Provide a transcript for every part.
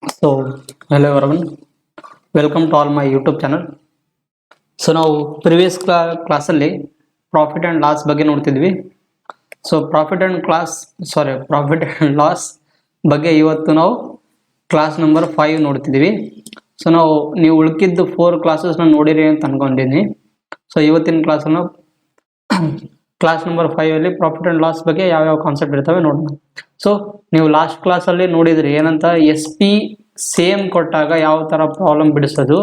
So, hello everyone, welcome to all my YouTube channel. So ನಾವು previous ಕ್ಲಾಸಲ್ಲಿ profit and loss ಬಗ್ಗೆ ನೋಡ್ತಿದ್ವಿ. So profit and loss ಬಗ್ಗೆ ಇವತ್ತು ನಾವು ಕ್ಲಾಸ್ ನಂಬರ್ 5 ನೋಡ್ತಿದ್ವಿ. ಸೊ ನೀವು ಉಳ್ಕಿದ್ದು 4 ಕ್ಲಾಸಸ್ನ ನೋಡಿರಿ ಅಂತ ಅನ್ಕೊಂಡಿದ್ದೀನಿ. ಸೊ ಇವತ್ತಿನ ಕ್ಲಾಸನ್ನು class number 5 profit and loss ಬಗ್ಗೆ ಯಾವ್ಯಾವ ಕಾನ್ಸೆಪ್ಟ್ ಇರ್ತವೆ ನೋಡೋಣ. ಸೊ ನೀವು ಲಾಸ್ಟ್ ಕ್ಲಾಸಲ್ಲಿ ನೋಡಿದ್ರಿ ಏನಂತ SP ಸೇಮ್ ಕೊಟ್ಟಾಗ ಯಾವ ಥರ ಪ್ರಾಬ್ಲಮ್ ಬಿಡಿಸೋದು,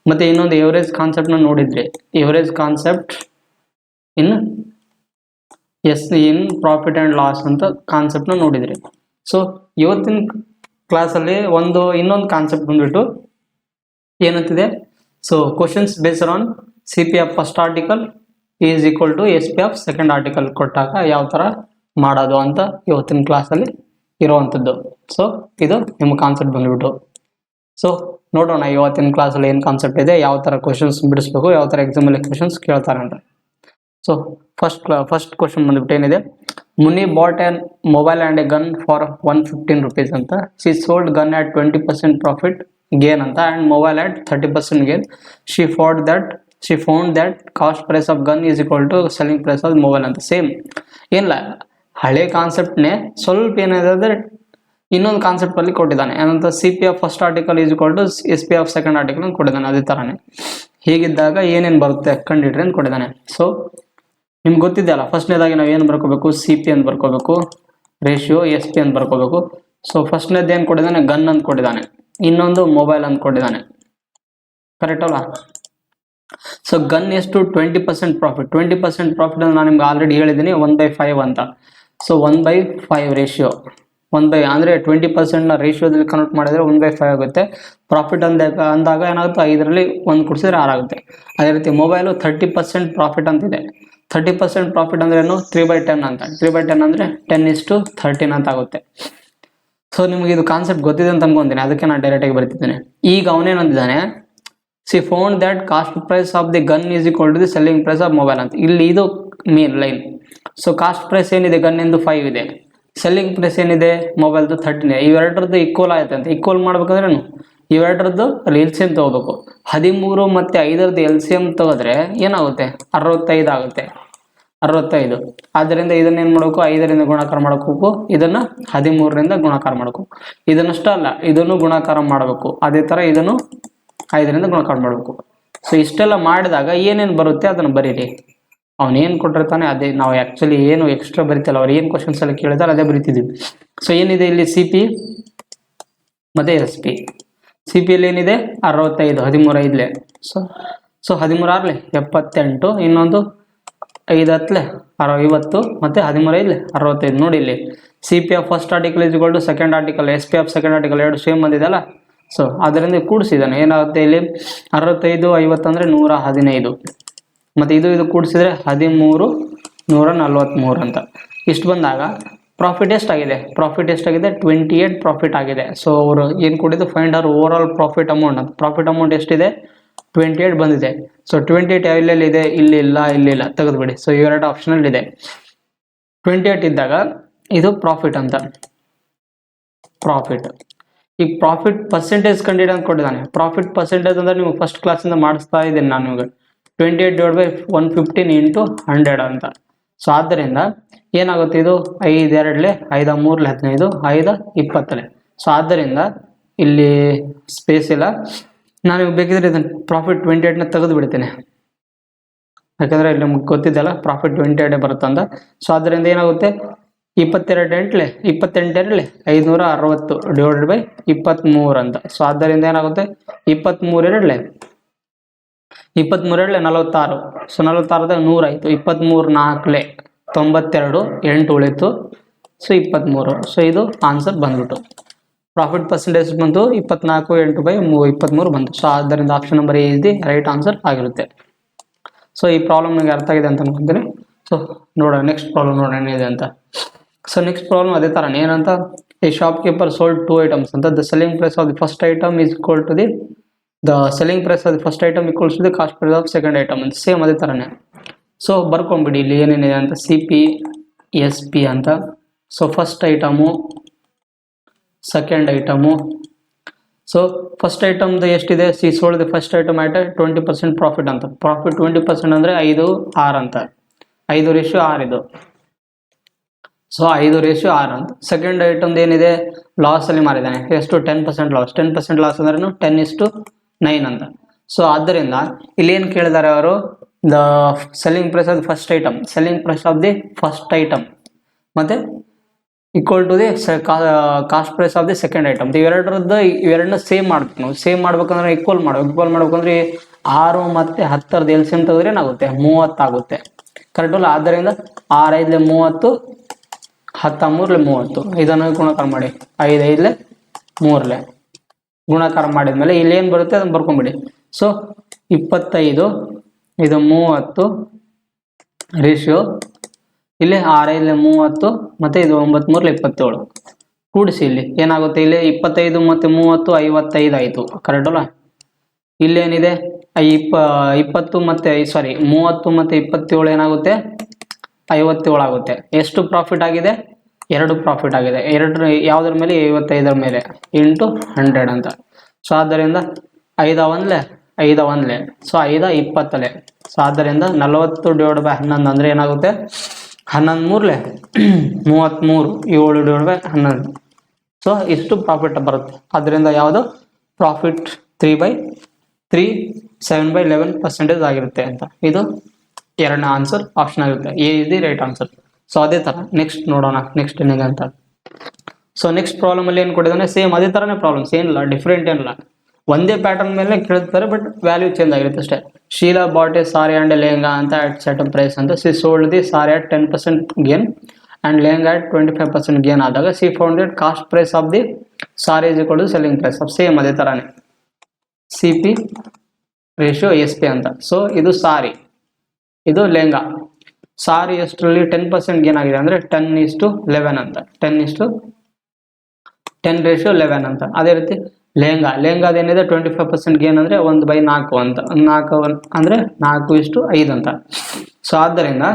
ಮತ್ತು ಇನ್ನೊಂದು ಎವರೇಜ್ ಕಾನ್ಸೆಪ್ಟ್ನ ನೋಡಿದ್ರಿ. Average concept in profit and loss ಅಂತ ಕಾನ್ಸೆಪ್ಟ್ನ ನೋಡಿದ್ರಿ. ಸೊ ಇವತ್ತಿನ ಕ್ಲಾಸಲ್ಲಿ ಇನ್ನೊಂದು ಕಾನ್ಸೆಪ್ಟ್ ಬಂದ್ಬಿಟ್ಟು ಏನಂತಿದೆ, so questions based on CP of first article is equal to SP of second article ಕೊಟ್ಟಾಗ ಯಾವ ಥರ ಮಾಡೋದು ಅಂತ ಇವತ್ತಿನ ಕ್ಲಾಸಲ್ಲಿ ಇರುವಂಥದ್ದು. ಸೊ ಇದು ನಿಮ್ಮ ಕಾನ್ಸೆಪ್ಟ್ ಬಂದ್ಬಿಟ್ಟು. ಸೊ ನೋಡೋಣ ಇವತ್ತಿನ ಕ್ಲಾಸಲ್ಲಿ ಏನು ಕಾನ್ಸೆಪ್ಟ್ ಇದೆ, ಯಾವ ಥರ ಕ್ವಶನ್ಸ್ ಬಿಡಿಸ್ಬೇಕು, ಯಾವ ಥರ ಎಕ್ಸಾಮಲ್ಲಿ ಕ್ವಶನ್ಸ್ ಕೇಳ್ತಾರೆ ಅಂತ. ಸೊ ಫಸ್ಟ್ ಕ್ವಶನ್ ಬಂದ್ಬಿಟ್ಟು ಏನಿದೆ, Muni bought an mobile and a gun for 115 rupees ಅಂತ. She sold gun at 20% profit gain ಅಂತ and mobile at 30% gain. She found that cost price of gun is equal to selling price of mobile ಅಂತ. Same ಏನಿಲ್ಲ, ಹಳೆ ಕಾನ್ಸೆಪ್ಟ್ನೇ ಸ್ವಲ್ಪ ಏನಿದೆ ಅಂದರೆ ಇನ್ನೊಂದು ಕಾನ್ಸೆಪ್ಟಲ್ಲಿ ಕೊಟ್ಟಿದ್ದಾನೆ. ಏನಂತ CP of first article is equal to SP of second article ಅಂತ ಕೊಟ್ಟಿದ್ದಾನೆ. ಅದೇ ಥರನೇ ಹೀಗಿದ್ದಾಗ ಏನೇನು ಬರುತ್ತೆ ಕಂಡಿಡ್ರಿ ಅಂತ ಕೊಟ್ಟಿದ್ದಾನೆ. ಸೊ ನಿಮ್ಗೆ ಗೊತ್ತಿದೆ ಅಲ್ಲ, ಫಸ್ಟ್ನೇದಾಗಿ ನಾವು ಏನು ಬರ್ಕೋಬೇಕು, CP ಅಂತ ಬರ್ಕೋಬೇಕು, ರೇಷಿಯೋ SP ಅಂತ ಬರ್ಕೋಬೇಕು. ಸೊ ಫಸ್ಟ್ನೇದು ಏನು ಕೊಟ್ಟಿದ್ದಾನೆ, ಗನ್ ಅಂತ ಕೊಟ್ಟಿದ್ದಾನೆ, ಇನ್ನೊಂದು ಮೊಬೈಲ್ ಅಂತ ಕೊಟ್ಟಿದ್ದಾನೆ, ಕರೆಕ್ಟ್ ಅಲ್ಲ? ಸೊ ಗನ್ ಎಷ್ಟು 20% ಪ್ರಾಫಿಟ್. 20% ಪ್ರಾಫಿಟ್ ಅಂತ ನಾನು ನಿಮ್ಗೆ ಆಲ್ರೆಡಿ ಹೇಳಿದ್ದೀನಿ 1/5 ಅಂತ. ಸೊ 1/5 ರೇಷಿಯೋ, 1 ಅಂದರೆ 20%ನ ರೇಷಿಯೋದಲ್ಲಿ ಕನ್ವರ್ಟ್ ಮಾಡಿದರೆ 1/5 ಆಗುತ್ತೆ. ಪ್ರಾಫಿಟ್ ಅಂದಾಗ ಏನಾಗುತ್ತೆ, 5ರಲ್ಲಿ 1 ಕೊಡಿಸಿದ್ರೆ 6 ಆಗುತ್ತೆ. ಅದೇ ರೀತಿ ಮೊಬೈಲು 30% ಪ್ರಾಫಿಟ್ ಅಂತಿದೆ. 30% ಪ್ರಾಫಿಟ್ ಅಂದ್ರೆ ಏನು, 3/10 ಅಂತ. 3/10 ಅಂದರೆ 10:13 ಅಂತ ಆಗುತ್ತೆ. ಸೊ ನಿಮಗೆ ಇದು ಕಾನ್ಸೆಪ್ಟ್ ಗೊತ್ತಿದೆ ಅಂತ ಅನ್ಕೊಂತೀನಿ, ಅದಕ್ಕೆ ನಾನು ಡೈರೆಕ್ಟಾಗಿ ಬರ್ತಿದ್ದೇನೆ. ಈಗ ಅವನೇನಂದಿದ್ದಾನೆ, she found that cost price of the gun is equal to the selling price of mobile ಅಂತ. ಇಲ್ಲಿ ಇದು main line. So cost price ಏನಿದೆ ಗನ್ನಿಂದು 5 ಇದೆ, ಸೆಲ್ಲಿಂಗ್ ಪ್ರೈಸ್ ಏನಿದೆ ಮೊಬೈಲ್ದು 13 ಇದೆ. ಇವೆರಡರದ್ದು ಈಕ್ವಲ್ ಆಯ್ತು ಅಂತ. ಈಕ್ವಲ್ ಮಾಡ್ಬೇಕಂದ್ರೆ ಇವೆರಡರದ್ದು LCM ತಗೋಬೇಕು. 13 ಮತ್ತು 5ರದ್ದು LCM ತೆಗೆದ್ರೆ ಏನಾಗುತ್ತೆ, 65 ಆಗುತ್ತೆ. 65. ಆದ್ದರಿಂದ ಇದನ್ನೇನು ಮಾಡಬೇಕು, 5ರಿಂದ ಗುಣಾಕಾರ ಮಾಡ್ಕೋಬೇಕು, ಇದನ್ನು 13ರಿಂದ ಗುಣಾಕಾರ ಮಾಡ್ಬೇಕು. ಇದನ್ನಷ್ಟ ಅಲ್ಲ, ಇದನ್ನು ಗುಣಾಕಾರ ಮಾಡಬೇಕು. ಅದೇ ಥರ ಇದನ್ನು 5ರಿಂದ ಗುಣಾಕಾರ ಮಾಡಬೇಕು. ಸೊ ಇಷ್ಟೆಲ್ಲ ಮಾಡಿದಾಗ ಏನೇನು ಬರುತ್ತೆ ಅದನ್ನು ಬರೀರಿ. ಅವನೇನು ಕೊಟ್ಟಿರ್ತಾನೆ ಅದೇ ನಾವು ಆ್ಯಕ್ಚುಲಿ ಏನು ಎಕ್ಸ್ಟ್ರಾ ಬರಿತಲ್ಲ, ಅವ್ರು ಏನು ಕ್ವಶನ್ಸ್ ಎಲ್ಲ ಕೇಳಿದಾರೆ ಅದೇ ಬರಿತಿದ್ವಿ. ಸೊ ಏನಿದೆ ಇಲ್ಲಿ CP ಮತ್ತು SP. CPಯಲ್ಲಿ ಏನಿದೆ 65, 13 5ಲೆ. ಸೊ 13 6ಲೆ 78, ಇನ್ನೊಂದು 5 10ಲೆ 50, ಮತ್ತು 13 5ಲೆ 65. ನೋಡಿ ಇಲ್ಲಿ CP of first article is equal to second article, SP of second article ಎರಡು ಸೇಮ್ ಬಂದಿದೆಯಲ್ಲ. ಸೊ ಅದರಿಂದ ಕೂಡಿಸಿದ್ದಾನೆ, ಏನಾಗುತ್ತೆ ಇಲ್ಲಿ 65 50 ಅಂದರೆ 115, ಮತ್ತು ಇದು ಕೂಡಿಸಿದ್ರೆ 13 143 ಅಂತ. ಇಷ್ಟು ಬಂದಾಗ ಪ್ರಾಫಿಟ್ ಎಷ್ಟಾಗಿದೆ, 28 ಪ್ರಾಫಿಟ್ ಆಗಿದೆ. ಸೊ ಅವರು ಏನು ಕೊಟ್ಟಿದ್ದು, find our overall profit amount ಅಂತ. ಪ್ರಾಫಿಟ್ ಅಮೌಂಟ್ ಎಷ್ಟಿದೆ, 28 ಬಂದಿದೆ. ಸೊ 28 ಎಲ್ಲೆಲ್ಲಿ ಇದೆ, ಇಲ್ಲಿಲ್ಲ ತೆಗೆದುಬಿಡಿ. ಸೊ ಇವೆರಡು ಆಪ್ಷನಲ್ಲಿ ಇದೆ. 28 ಇದ್ದಾಗ ಇದು ಪ್ರಾಫಿಟ್ ಅಂತ. ಪ್ರಾಫಿಟ್ ಈಗ ಪ್ರಾಫಿಟ್ ಪರ್ಸೆಂಟೇಜ್ ಕಂಡಿಡಿ ಅಂತ ಕೊಟ್ಟಿದ್ದಾನೆ. ಪ್ರಾಫಿಟ್ ಪರ್ಸೆಂಟೇಜ್ ಅಂದರೆ ನೀವು ಫಸ್ಟ್ ಕ್ಲಾಸಿಂದ ಮಾಡಿಸ್ತಾ ಇದ್ದೀನಿ ನಾನು ನಿಮಗೆ. 28/115 × 100 ಅಂತ. ಸೊ ಆದ್ದರಿಂದ ಏನಾಗುತ್ತೆ, ಇದು 5 2ಲೆ 5 3ಲೆ 15, 5 20ಲೆ. ಸೊ ಆದ್ದರಿಂದ ಇಲ್ಲಿ ಸ್ಪೇಸ್ ಇಲ್ಲ. ನಾನು ಬೇಕಿದ್ರೆ ಇದನ್ನು ಪ್ರಾಫಿಟ್ 28ನ ತೆಗೆದು ಬಿಡ್ತೇನೆ, ಯಾಕಂದರೆ ಇಲ್ಲಿ ನಮ್ಗೆ ಗೊತ್ತಿದ್ದಲ್ಲ ಪ್ರಾಫಿಟ್ 28 ಬರುತ್ತೆ ಅಂತ. ಸೊ ಆದ್ದರಿಂದ ಏನಾಗುತ್ತೆ, 22 8ಲೆ 560 /23 ಅಂತ. ಸೊ ಆದ್ದರಿಂದ ಏನಾಗುತ್ತೆ, 23 2ಲೆ 46. ಸೊ 46 100 ಆಯಿತು. 23 4ಲೆ 92, 8 ಉಳಿತು. ಸೊ 23. ಸೊ ಇದು ಆನ್ಸರ್ ಬಂದ್ಬಿಟ್ಟು ಪ್ರಾಫಿಟ್ ಪರ್ಸೆಂಟೇಜ್ ಬಂತು 24 8/23 ಬಂತು. ಸೊ ಆದ್ದರಿಂದ option number A is the right answer ಆಗಿರುತ್ತೆ. ಸೊ ಈ ಪ್ರಾಬ್ಲಮ್ ನನಗೆ ಅರ್ಥ ಆಗಿದೆ ಅಂತ ಅನ್ಕೊಂತೀನಿ. ಸೊ ನೋಡೋಣ ನೆಕ್ಸ್ಟ್ ಪ್ರಾಬ್ಲಮ್, ನೋಡೋಣ ಏನಿದೆ ಅಂತ. ಸೊ ನೆಕ್ಸ್ಟ್ ಪ್ರಾಬ್ಲಮ್ ಅದೇ ಥರ ಏನಂತ, a shopkeeper sold 2 items ಅಂತ. The selling price of the first item is equal to the selling price of the first item equals to the cost price of second item ಅಂತ. Same ಅದೇ ಥರನೇ. So ಬರ್ಕೊಂಬಿಡಿ ಇಲ್ಲಿ ಏನೇನಿದೆ ಅಂತ, CP SP ಅಂತ. So first item, second item, so first ಐಟಮ್ದು ಎಷ್ಟಿದೆ, she sold first item ಆಯ್ತು 20% ಪ್ರಾಫಿಟ್ ಅಂತ. ಪ್ರಾಫಿಟ್ 20% ಅಂದರೆ 5:6 ಅಂತ, 5:6 ಇದು. ಸೊ 5:6 ಅಂತ. ಸೆಕೆಂಡ್ ಐಟಮ್ದು ಏನಿದೆ, ಲಾಸಲ್ಲಿ ಮಾರಿದ್ದಾನೆ, ಎಷ್ಟು 10% ಲಾಸ್. 10% ಲಾಸ್ ಅಂದ್ರೆ 10:9 ಅಂತ. ಸೊ ಆದ್ದರಿಂದ ಇಲ್ಲಿ ಏನು ಕೇಳಿದ್ದಾರೆ ಅವರು, the selling price of the first item, selling price of the first item ಮತ್ತೆ equal to the cost price of the second item. ಇವೆರಡನ್ನ ಸೇಮ್ ಮಾಡ್ಬೇಕು ನಾವು. ಸೇಮ್ ಮಾಡ್ಬೇಕಂದ್ರೆ ಈಕ್ವಲ್ ಮಾಡ್ಬೇಕಂದ್ರೆ 6 ಮತ್ತು 10 ಎಲ್ಸಿಎಂ ತೆಗೆದ್ರೆ ಏನಾಗುತ್ತೆ, 30 ಆಗುತ್ತೆ. ಕರೆಕ್ಟ್ ಅಲ್ಲ? ಆದ್ದರಿಂದ 6 5 30, 10 3 30. ಇದನ್ನು ಗುಣಾಕಾರ ಮಾಡಿ, 5 5 3 ಗುಣಾಕಾರ ಮಾಡಿದ್ಮೇಲೆ ಇಲ್ಲಿ ಏನು ಬರುತ್ತೆ ಅದನ್ನು ಬರ್ಕೊಂಬಿಡಿ. ಸೊ 25 ಇದು 30 ರೇಷಿಯೋ, ಇಲ್ಲಿ 6 5 30 ಮತ್ತು ಇದು 9 3 27 ಕೂಡಿಸಿ. ಇಲ್ಲಿ ಏನಾಗುತ್ತೆ, ಇಲ್ಲಿ 25 ಮತ್ತು 30 55 ಆಯಿತು. ಕರೆಕ್ಟ್ ಅಲ್ಲ? ಇಲ್ಲೇನಿದೆ 20 ಮತ್ತು 30 ಮತ್ತು 27 ಏನಾಗುತ್ತೆ, 57 ಆಗುತ್ತೆ. ಎಷ್ಟು ಪ್ರಾಫಿಟ್ ಆಗಿದೆ, 2 ಪ್ರಾಫಿಟ್ ಆಗಿದೆ. ಯಾವುದ್ರ ಮೇಲೆ, 55 ಮೇಲೆ ಇಂಟು 100 ಅಂತ. ಸೊ ಆದ್ದರಿಂದ 5 1 5 ಸೊ 5 20. ಸೊ ಆದ್ದರಿಂದ 40/11 ಅಂದರೆ ಏನಾಗುತ್ತೆ, 11 3 33, 7/11. ಸೊ ಇಷ್ಟು ಪ್ರಾಫಿಟ್ ಬರುತ್ತೆ. ಅದರಿಂದ ಯಾವುದು ಪ್ರಾಫಿಟ್ 3/3 7/11% ಆಗಿರುತ್ತೆ ಅಂತ. ಇದು ಎರಡನೇ ಆನ್ಸರ್ ಆಪ್ಷನ್ ಆಗಿರುತ್ತೆ. A is the right answer. So ಅದೇ ಥರ ನೆಕ್ಸ್ಟ್ ನೋಡೋಣ, ನೆಕ್ಸ್ಟ್ ಏನಿದೆ ಅಂತ. ಸೊ ನೆಕ್ಸ್ಟ್ ಪ್ರಾಬ್ಲಮ್ ಅಲ್ಲಿ ಏನು ಕೊಟ್ಟಿದ್ದಾನೆ, ಸೇಮ್ ಅದೇ ಥರನೇ ಪ್ರಾಬ್ಲಮ್ಸ್, ಏನಿಲ್ಲ ಡಿಫ್ರೆಂಟ್ ಏನಿಲ್ಲ, ಒಂದೇ ಪ್ಯಾಟರ್ನ್ ಮೇಲೆ ಕೇಳ್ತಾರೆ, ಬಟ್ ವ್ಯಾಲ್ಯೂ ಚೇಂಜ್ ಆಗಿರುತ್ತೆ ಅಷ್ಟೇ. Sheela bought a sari and lehenga ಅಂತ ಅಟ್ ಸರ್ಟನ್ ಪ್ರೈಸ್ ಅಂತ. She sold the sari at 10% gain and lehenga at 25% gain ಆದಾಗ she found that cost price of the sari is equal to selling price of. Same ಅದೇ ಥರನೇ CP ratio SP ಅಂತ. So ಇದು ಸಾರಿ, ಇದು ಲೆಹಂಗಾ. ಸಾರಿ ಎಷ್ಟರಲ್ಲಿ 10% gain ಆಗಿದೆ ಅಂದರೆ 10:11 ಅಂತ, 10:10:11 ಅಂತ. ಅದೇ ರೀತಿ ಲೆಹಂಗಾದೇನಿದೆ 25% ಗೇನ್ ಅಂದರೆ 1/4 ಅಂತ, 4 ಅಂದರೆ 4:5 ಅಂತ. ಸೊ ಆದ್ದರಿಂದ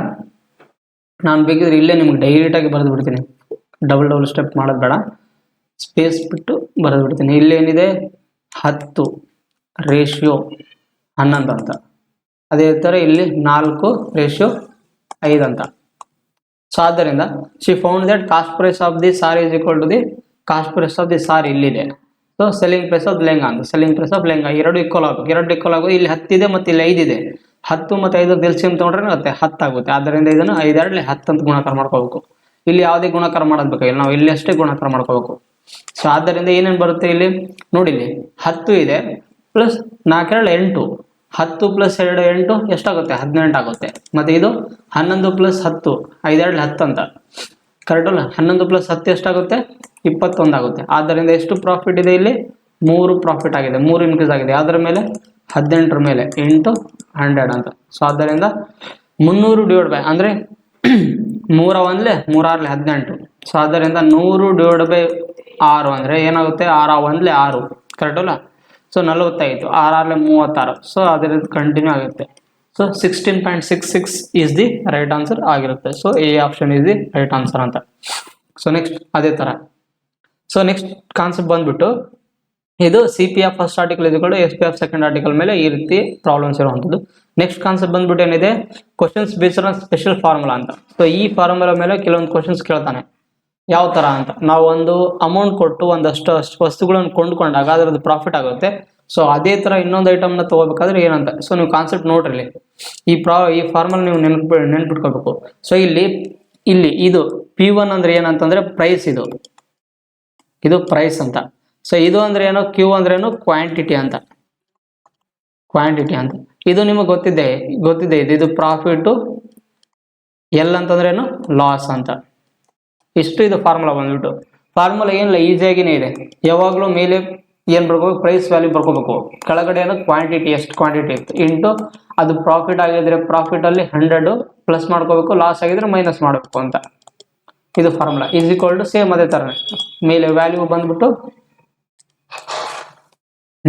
ನಾನು ಬೇಕಿದ್ರೆ ಇಲ್ಲೇ ನಿಮ್ಗೆ ಡೈರೆಕ್ಟಾಗಿ ಬರೆದು ಬಿಡ್ತೀನಿ, ಡಬಲ್ ಸ್ಟೆಪ್ ಮಾಡೋದು ಬೇಡ, ಸ್ಪೇಸ್ ಬಿಟ್ಟು ಬರೆದು ಬಿಡ್ತೀನಿ. ಇಲ್ಲೇನಿದೆ 10:11 ಅಂತ. ಅದೇ ಥರ ಇಲ್ಲಿ 4:5 ಅಂತ. ಸೊ ಆದ್ದರಿಂದ she found that cost price of the sari is equal to the cost price of the sari ಇಲ್ಲಿದೆ. So selling price of lehenga ಅಂತ, ಸೆಲ್ಲಿಂಗ್ ಪ್ರೈಸ್ ಆಫ್ ಲೆಹಂಗಾ ಎರಡು ಈಕ್ವಲ್ ಆಗೋದು. ಇಲ್ಲಿ 10 ಇದೆ ಮತ್ತು ಇಲ್ಲಿ 5 ಇದೆ. 10 ಮತ್ತು 5 ಎಲ್ಸಿಎಂ ತೊಗೊಂಡ್ರೆ ಆಗುತ್ತೆ 10 ಆಗುತ್ತೆ. ಆದ್ದರಿಂದ ಇದನ್ನು 5 2 10 ಅಂತ ಗುಣಾಕಾರ ಮಾಡ್ಕೋಬೇಕು. ಇಲ್ಲಿ ಯಾವುದೇ ಗುಣಾಕಾರ ಮಾಡೋದು ಬೇಕಾಗಿಲ್ಲ, ನಾವು ಇಲ್ಲಿ ಅಷ್ಟೇ ಗುಣಾಕಾರ ಮಾಡ್ಕೋಬೇಕು. ಸೊ ಆದ್ದರಿಂದ ಏನೇನು ಬರುತ್ತೆ ಇಲ್ಲಿ ನೋಡಿ, ಇಲ್ಲಿ 10 ಇದೆ ಪ್ಲಸ್ 4 2 8, 10 + 2 8 ಎಷ್ಟಾಗುತ್ತೆ, 18 ಆಗುತ್ತೆ. ಮತ್ತು ಇದು 11 + 10 5 2 10 ಅಂತ. ಕರೆಕ್ಟ್ ಅಲ್ಲ? 11 + 10 ಎಷ್ಟಾಗುತ್ತೆ, 21 ಆಗುತ್ತೆ. ಆದ್ದರಿಂದ ಎಷ್ಟು ಪ್ರಾಫಿಟ್ ಇದೆ ಇಲ್ಲಿ, 3 ಪ್ರಾಫಿಟ್ ಆಗಿದೆ, 3 ಇನ್ಕ್ರೀಸ್ ಆಗಿದೆ. ಅದರ ಮೇಲೆ 18 ಮೇಲೆ ಇಂಟು 100 ಅಂತ. ಸೊ ಆದ್ದರಿಂದ 300 ಅಂದರೆ 3 1 3 6 18. ಸೊ ಆದ್ದರಿಂದ 100/6 ಅಂದರೆ ಏನಾಗುತ್ತೆ, 6 1 6. ಕರೆಕ್ಟ್ ಅಲ್ಲ? ಸೊ 45, 6 6 36. ಸೊ ಅದೇ ರೀತಿ ಕಂಟಿನ್ಯೂ ಆಗುತ್ತೆ. So 16.66 is the right answer ಆಗಿರುತ್ತೆ. So A option is the right answer ಅಂತ. ಸೊ ನೆಕ್ಸ್ಟ್ ಅದೇ ಥರ. ಸೊ ನೆಕ್ಸ್ಟ್ ಕಾನ್ಸೆಪ್ಟ್ ಬಂದ್ಬಿಟ್ಟು ಇದು CP of first article is equal to SP of second article ಮೇಲೆ ಈ ರೀತಿ ಪ್ರಾಬ್ಲಮ್ಸ್ ಇರುವಂಥದ್ದು. ನೆಕ್ಸ್ಟ್ ಕಾನ್ಸೆಪ್ಟ್ ಬಂದ್ಬಿಟ್ಟು ಏನಿದೆ, questions based on special formula ಅಂತ. ಸೊ ಈ ಫಾರ್ಮುಲಾ ಮೇಲೆ ಕೆಲವೊಂದು ಕ್ವಶನ್ಸ್ ಕೇಳ್ತಾನೆ. ಯಾವ ಥರ ಅಂತ, ನಾವು ಒಂದು ಅಮೌಂಟ್ ಕೊಟ್ಟು ಒಂದಷ್ಟು ವಸ್ತುಗಳನ್ನು ಕೊಂಡ್ಕೊಂಡಾಗ ಅದರದ್ದು ಪ್ರಾಫಿಟ್ ಆಗುತ್ತೆ. ಸೊ ಅದೇ ಥರ ಇನ್ನೊಂದು ಐಟಮ್ನ ತೊಗೋಬೇಕಾದ್ರೆ ಏನಂತ. ಸೊ ನೀವು ಕಾನ್ಸೆಪ್ಟ್ ನೋಡ್ರಿ, ಈ ಫಾರ್ಮುಲಾ ನೀವು ನೆನ್ಪಿಟ್ಕೋಬೇಕು. ಸೊ ಇಲ್ಲಿ ಇದು P1 ಅಂದ್ರೆ ಏನಂತಂದ್ರೆ ಪ್ರೈಸ್, ಇದು ಪ್ರೈಸ್ ಅಂತ. ಸೊ ಇದು ಅಂದ್ರೆ ಏನೋ, Q ಅಂದ್ರೆ ಏನು, ಕ್ವಾಂಟಿಟಿ ಅಂತ. ಇದು ನಿಮಗೆ ಗೊತ್ತಿದೆ ಇದು ಪ್ರಾಫಿಟ್, L ಅಂತಂದ್ರೆ ಏನು, ಲಾಸ್ ಅಂತ. ಇಷ್ಟು ಇದು ಫಾರ್ಮುಲಾ ಬಂದ್ಬಿಟ್ಟು. ಫಾರ್ಮುಲಾ ಏನಿಲ್ಲ, ಈಸಿಯಾಗಿನೇ ಇದೆ. ಯಾವಾಗಲೂ ಮೇಲೆ ಏನು ಬರ್ಕೋಬೇಕು, ಪ್ರೈಸ್ ವ್ಯಾಲ್ಯೂ ಬರ್ಕೋಬೇಕು. ಕೆಳಗಡೆ ಏನೋ ಕ್ವಾಂಟಿಟಿ, ಎಷ್ಟು ಕ್ವಾಂಟಿಟಿ ಇತ್ತು ಇಂಟು ಅದು ಪ್ರಾಫಿಟ್ ಆಗಿದ್ರೆ ಪ್ರಾಫಿಟಲ್ಲಿ 100 ಪ್ಲಸ್ ಮಾಡ್ಕೋಬೇಕು, ಲಾಸ್ ಆಗಿದ್ರೆ ಮೈನಸ್ ಮಾಡಬೇಕು ಅಂತ. ಇದು formula is equal to same ಅದೇ ಥರನೇ. ಮೇಲೆ ವ್ಯಾಲ್ಯೂ ಬಂದ್ಬಿಟ್ಟು,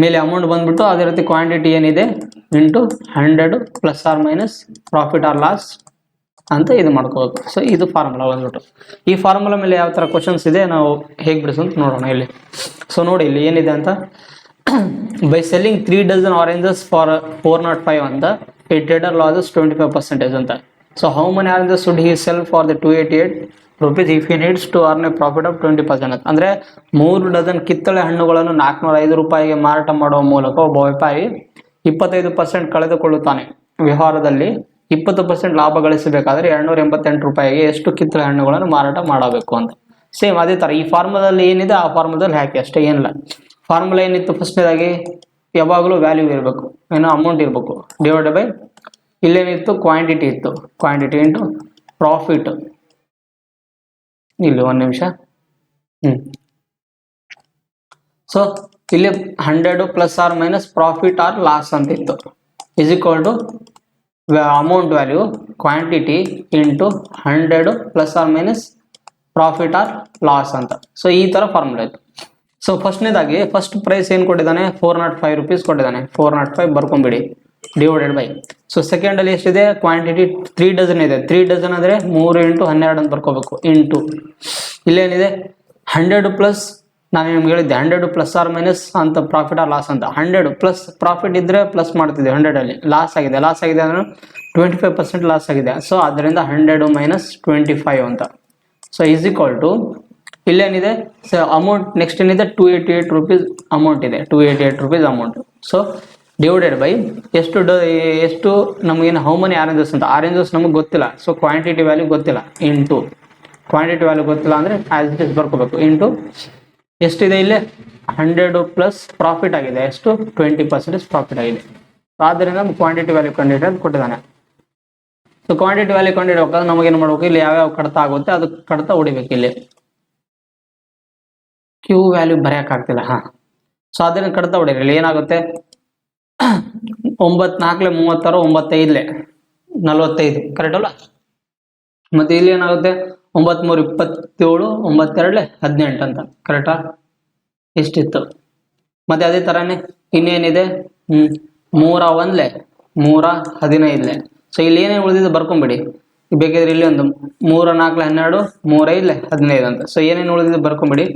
ಮೇಲೆ ಅಮೌಂಟ್ ಬಂದ್ಬಿಟ್ಟು ಅದೇ ರೀತಿ ಕ್ವಾಂಟಿಟಿ ಏನಿದೆ into 100 plus or minus profit or loss ಅಂತ ಇದು ಮಾಡ್ಕೋಬೇಕು. ಸೊ ಇದು ಫಾರ್ಮುಲಾ ಬಂದ್ಬಿಟ್ಟು. ಈ ಫಾರ್ಮುಲಾ ಮೇಲೆ ಯಾವ ಥರ ಕ್ವಶನ್ಸ್ ಇದೆ ನಾವು ಹೇಗೆ ಬಿಡಿಸೋದು ನೋಡೋಣ ಇಲ್ಲಿ. ಸೊ ನೋಡಿ ಇಲ್ಲಿ ಏನಿದೆ ಅಂತ, by selling 3 dozen oranges for 405 ಅಂತ a trader loses 25% ಅಂತ. So how many oranges should he sell for the 288 rupees if he needs to earn a profit of 20% ಅಂತ. ಅಂದರೆ 3 ಡಜನ್ ಕಿತ್ತಳೆ ಹಣ್ಣುಗಳನ್ನು 405 ರೂಪಾಯಿಗೆ ಮಾರಾಟ ಮಾಡುವ ಮೂಲಕ ಒಬ್ಬ ವ್ಯಾಪಾರಿ 25% ಕಳೆದುಕೊಳ್ಳುತ್ತಾನೆ. ವ್ಯವಹಾರದಲ್ಲಿ 20% ಲಾಭ ಗಳಿಸಬೇಕಾದ್ರೆ 288 ರೂಪಾಯಿಗೆ ಎಷ್ಟು ಕಿತ್ತಳೆ ಹಣ್ಣುಗಳನ್ನು ಮಾರಾಟ ಮಾಡಬೇಕು ಅಂತ. ಸೇಮ್ ಅದೇ ಥರ ಈ ಫಾರ್ಮುಲಾದಲ್ಲಿ ಏನಿದೆ ಆ ಫಾರ್ಮುಲಾದಲ್ಲಿ ಹಾಕಿ ಅಷ್ಟೇ, ಏನಿಲ್ಲ. ಫಾರ್ಮುಲಾ ಏನಿತ್ತು ಫಸ್ಟ್ನೇದಾಗಿ ಯಾವಾಗಲೂ ವ್ಯಾಲ್ಯೂ ಇರಬೇಕು, ಏನೋ ಅಮೌಂಟ್ ಇರಬೇಕು, ಡಿವೈಡ್ ಬೈ ಇಲ್ಲೇನಿತ್ತು ಕ್ವಾಂಟಿಟಿ ಇತ್ತು, ಕ್ವಾಂಟಿಟಿ ಇಂಟು ಪ್ರಾಫಿಟ್. ಇಲ್ಲಿ ಒಂದು ನಿಮಿಷ. ಸೊ ಇಲ್ಲಿ 100 plus or minus profit or loss ಅಂತ ಇತ್ತು, is equal to amount value quantity into 100 plus or minus profit or loss ಅಂತ. ಸೊ ಈ ಥರ ಫಾರ್ಮುಲಾ ಇತ್ತು. ಸೊ ಫಸ್ಟ್ನೇದಾಗಿ ಫಸ್ಟ್ ಪ್ರೈಸ್ ಏನು ಕೊಟ್ಟಿದ್ದಾನೆ, 405 ರೂಪೀಸ್ ಕೊಟ್ಟಿದ್ದಾನೆ. 405 ಬರ್ಕೊಂಬಿಡಿ, ಡಿವೈಡೆಡ್ ಬೈ. ಸೊ ಸೆಕೆಂಡಲ್ಲಿ ಎಷ್ಟಿದೆ, ಕ್ವಾಂಟಿಟಿ 3 ಡಜನ್ ಇದೆ. 3 ಡಜನ್ ಅಂದರೆ 3 ಇಂಟು 12 ಅಂತ ಬರ್ಕೋಬೇಕು, ಇಂಟು ಇಲ್ಲೇನಿದೆ 100 ಪ್ಲಸ್, ನಾನು ನಿಮ್ಗೆ ಹೇಳಿದ್ದೆ 100 ಪ್ಲಸ್ ಆರ್ ಮೈನಸ್ ಅಂತ ಪ್ರಾಫಿಟ್ ಆರ್ ಲಾಸ್ ಅಂತ. 100 ಪ್ಲಸ್ ಪ್ರಾಫಿಟ್ ಇದ್ದರೆ ಪ್ಲಸ್ ಮಾಡ್ತಿದ್ದೆ, 100ಅಲ್ಲಿ ಲಾಸ್ ಆಗಿದೆ ಅಂದರೆ 25% ಲಾಸ್ ಆಗಿದೆ. ಸೊ ಅದರಿಂದ 100 ಮೈನಸ್ 25 ಅಂತ. ಸೊ ಈಸ್ ಈಕ್ವಲ್ ಟು ಇಲ್ಲೇನಿದೆ ಅಮೌಂಟ್, ನೆಕ್ಸ್ಟ್ ಏನಿದೆ 288 ರೂಪೀಸ್ ಅಮೌಂಟ್ ಇದೆ, 288 rupees amount. So divided by ಎಷ್ಟು ನಮಗೇನು ಹೌ ಮನಿ ಆರೆಂಜಸ್ ಅಂತ. ಆರೆಂಜಸ್ ನಮಗೆ ಗೊತ್ತಿಲ್ಲ, ಸೊ ಕ್ವಾಂಟಿಟಿ ವ್ಯಾಲ್ಯೂ ಗೊತ್ತಿಲ್ಲ, ಇಂಟು ಕ್ವಾಂಟಿಟಿ ವ್ಯಾಲ್ಯೂ ಗೊತ್ತಿಲ್ಲ ಅಂದರೆ ಆಸ್ ಇಟ್ ಇಸ್ ಬರ್ಕೋಬೇಕು, ಇಂಟು ಎಷ್ಟಿದೆ ಇಲ್ಲಿ 100 ಪ್ಲಸ್ ಪ್ರಾಫಿಟ್ ಆಗಿದೆ, ಎಷ್ಟು 20% ಪ್ರಾಫಿಟ್ ಆಗಿದೆ. ಆದ್ದರಿಂದ ನಮ್ಗೆ ಕ್ವಾಂಟಿಟಿ ವ್ಯಾಲ್ಯೂ ಕಂಡುಹಿಡಿದು ಅಂತ ಕೊಟ್ಟಿದ್ದಾನೆ. ಸೊ ಕ್ವಾಂಟಿಟಿ ವ್ಯಾಲ್ಯೂ ಕಂಡುಹಿಡಬೇಕಾದ್ರೆ ನಮಗೇನು ಮಾಡ್ಬೇಕು, ಇಲ್ಲಿ ಯಾವ್ಯಾವ ಕಡತ ಆಗುತ್ತೆ ಅದು ಕಡತ ಹೊಡಿಬೇಕು. ಇಲ್ಲಿ ಕ್ಯೂ ವ್ಯಾಲ್ಯೂ ಬರೆಯೋಕ್ಕಾಗ್ತಿಲ್ಲ. ಸೊ ಅದನ್ನು ಕಡತ ಹೊಡೀರಿ. ಇಲ್ಲಿ ಏನಾಗುತ್ತೆ, 9 4 36, 9 5 45, ಕರೆಕ್ಟ್ ಅಲ್ಲ. ಮತ್ತೆ ಇಲ್ಲಿ ಏನಾಗುತ್ತೆ 9 3 27, 9 2 18 ಅಂತ, ಕರೆಕ್ಟಾ? ಇಷ್ಟಿತ್ತು. ಮತ್ತೆ ಅದೇ ಥರನೇ ಇನ್ನೇನಿದೆ 3 1 3 15. ಸೊ ಇಲ್ಲಿ ಏನೇನು ಉಳಿದಿದ್ದು ಬರ್ಕೊಂಬಿಡಿ. ಬೇಕಿದ್ರೆ ಇಲ್ಲಿ ಒಂದು 3 4 12, 3 5 15 ಅಂತ. ಸೊ ಏನೇನು ಉಳಿದಿದ್ದು ಬರ್ಕೊಂಬಿಡಿ.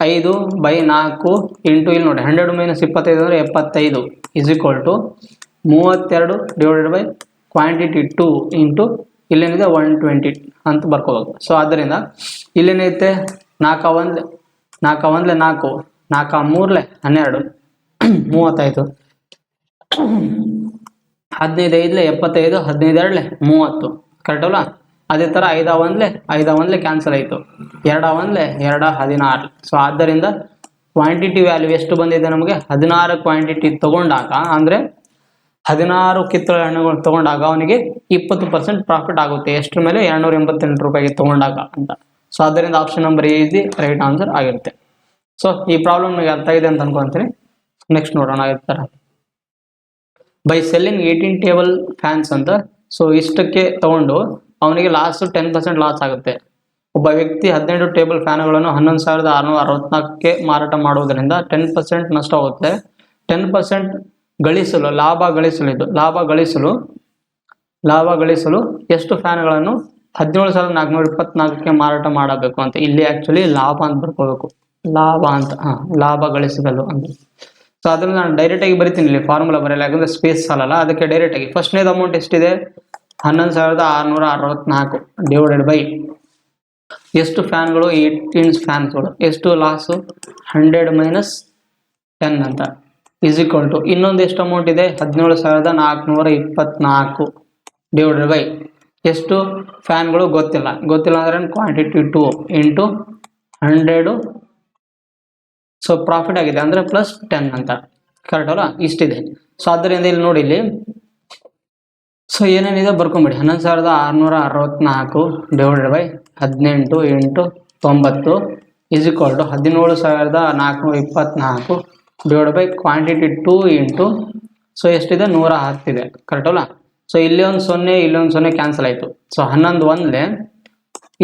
5/4 ಇಂಟು ಇಲ್ಲಿ ನೋಡಿ 100 ಮೈನಸ್ 25 ಅಂದರೆ 75 is equal to 32 divided by quantity 2 into ಇಲ್ಲೇನಿದೆ 120 ಅಂತ ಬರ್ಕೋಬೇಕು. ಸೊ ಆದ್ದರಿಂದ ಇಲ್ಲೇನೈತೆ 4 1 4 1 4, 4 3 12, 35, 15 5 75, 15 2 30, ಕರೆಕ್ಟ್ ಅಲ್ಲ. ಅದೇ ಥರ 5 1 ಕ್ಯಾನ್ಸಲ್ ಆಯಿತು, 2 1 2 16. ಸೊ ಆದ್ದರಿಂದ ಕ್ವಾಂಟಿಟಿ ವ್ಯಾಲ್ಯೂ ಎಷ್ಟು ಬಂದಿದೆ ನಮಗೆ, 16 ಕ್ವಾಂಟಿಟಿ ತೊಗೊಂಡಾಗ, ಅಂದರೆ 16 ಕಿತ್ತಳೆ ಹಣ್ಣುಗಳು ತೊಗೊಂಡಾಗ ಅವನಿಗೆ 20% ಪ್ರಾಫಿಟ್ ಆಗುತ್ತೆ. ಎಷ್ಟರ ಮೇಲೆ, 288 ರೂಪಾಯಿಗೆ ತೊಗೊಂಡಾಗ ಅಂತ. ಸೊ ಆದ್ದರಿಂದ option number A is the right answer ಆಗಿರುತ್ತೆ. ಸೊ ಈ ಪ್ರಾಬ್ಲಮ್ ನಿಮಗೆ ಅರ್ಥ ಆಗಿದೆ ಅಂತ ಅನ್ಕೊಂತೀನಿ. ನೆಕ್ಸ್ಟ್ ನೋಡೋಣ. ಇರ್ತಾರ ಬೈ ಸೆಲ್ಲಿಂಗ್ 18 ಟೇಬಲ್ ಫ್ಯಾನ್ಸ್ ಅಂತ. ಸೊ ಇಷ್ಟಕ್ಕೆ ತಗೊಂಡು ಅವನಿಗೆ ಲಾಸ್ 10% ಲಾಸ್ ಆಗುತ್ತೆ. ಒಬ್ಬ ವ್ಯಕ್ತಿ 18 ಟೇಬಲ್ ಫ್ಯಾನ್ಗಳನ್ನು 11,664ಕ್ಕೆ ಮಾರಾಟ ಮಾಡುವುದರಿಂದ 10% ನಷ್ಟ ಆಗುತ್ತೆ. 10% ಗಳಿಸಲು ಲಾಭ ಗಳಿಸಲು ಎಷ್ಟು ಫ್ಯಾನ್ಗಳನ್ನು 17,424ಕ್ಕೆ ಮಾರಾಟ ಮಾಡಬೇಕು ಅಂತ. ಇಲ್ಲಿ ಆಕ್ಚುಲಿ ಲಾಭ ಅಂತ ಬರ್ಕೋಬೇಕು, ಲಾಭ ಗಳಿಸಲು ಅಂತ. ಸೊ ಅದನ್ನು ನಾನು ಡೈರೆಕ್ಟಾಗಿ ಬರಿತೀನಿ, ಇಲ್ಲಿ ಫಾರ್ಮುಲಾ ಬರೆಯಲ್ಲ, ಯಾಕಂದರೆ ಸ್ಪೇಸ್ ಸಾಲಲ್ಲ. ಅದಕ್ಕೆ ಡೈರೆಕ್ಟಾಗಿ ಫಸ್ಟ್ನೇದು ಅಮೌಂಟ್ ಎಷ್ಟಿದೆ, 11,664 ಡಿವೈಡೆಡ್ ಬೈ ಎಷ್ಟು ಫ್ಯಾನ್ಗಳು, 18 ಫ್ಯಾನ್ಸ್ಗಳು, ಎಷ್ಟು ಲಾಸು 100 ಮೈನಸ್ 10 ಅಂತ, ಈಸ್ ಈಕ್ವಲ್ ಟು ಇನ್ನೊಂದು ಎಷ್ಟು ಅಮೌಂಟ್ ಇದೆ 17,424 ಡಿವೈಡೆಡ್ ಬೈ ಎಷ್ಟು ಫ್ಯಾನ್ಗಳು ಗೊತ್ತಿಲ್ಲ ಅಂದರೆ ಕ್ವಾಂಟಿಟಿ 2 ಇಂಟು 100. ಸೊ ಪ್ರಾಫಿಟ್ ಆಗಿದೆ ಅಂದರೆ ಪ್ಲಸ್ 10 ಅಂತ, ಕರೆಕ್ಟ್ ಅಲ್ಲ. ಇಷ್ಟಿದೆ. ಸೊ ಆದ್ದರಿಂದ ಇಲ್ಲಿ ನೋಡಿ, ಇಲ್ಲಿ ಸೊ ಏನೇನಿದೆ ಬರ್ಕೊಂಬಿಡಿ. 11,664 divided by 18 into 90 is equal to 17,424 divide by quantity 2 into, so ಎಷ್ಟಿದೆ 110 ಇದೆ, ಕರೆಕ್ಟ್ ಅಲ್ಲ. ಸೊ ಇಲ್ಲಿ ಒಂದು 0 ಇಲ್ಲಿ ಒಂದು 0 ಕ್ಯಾನ್ಸಲ್ ಆಯಿತು. ಸೊ 11 1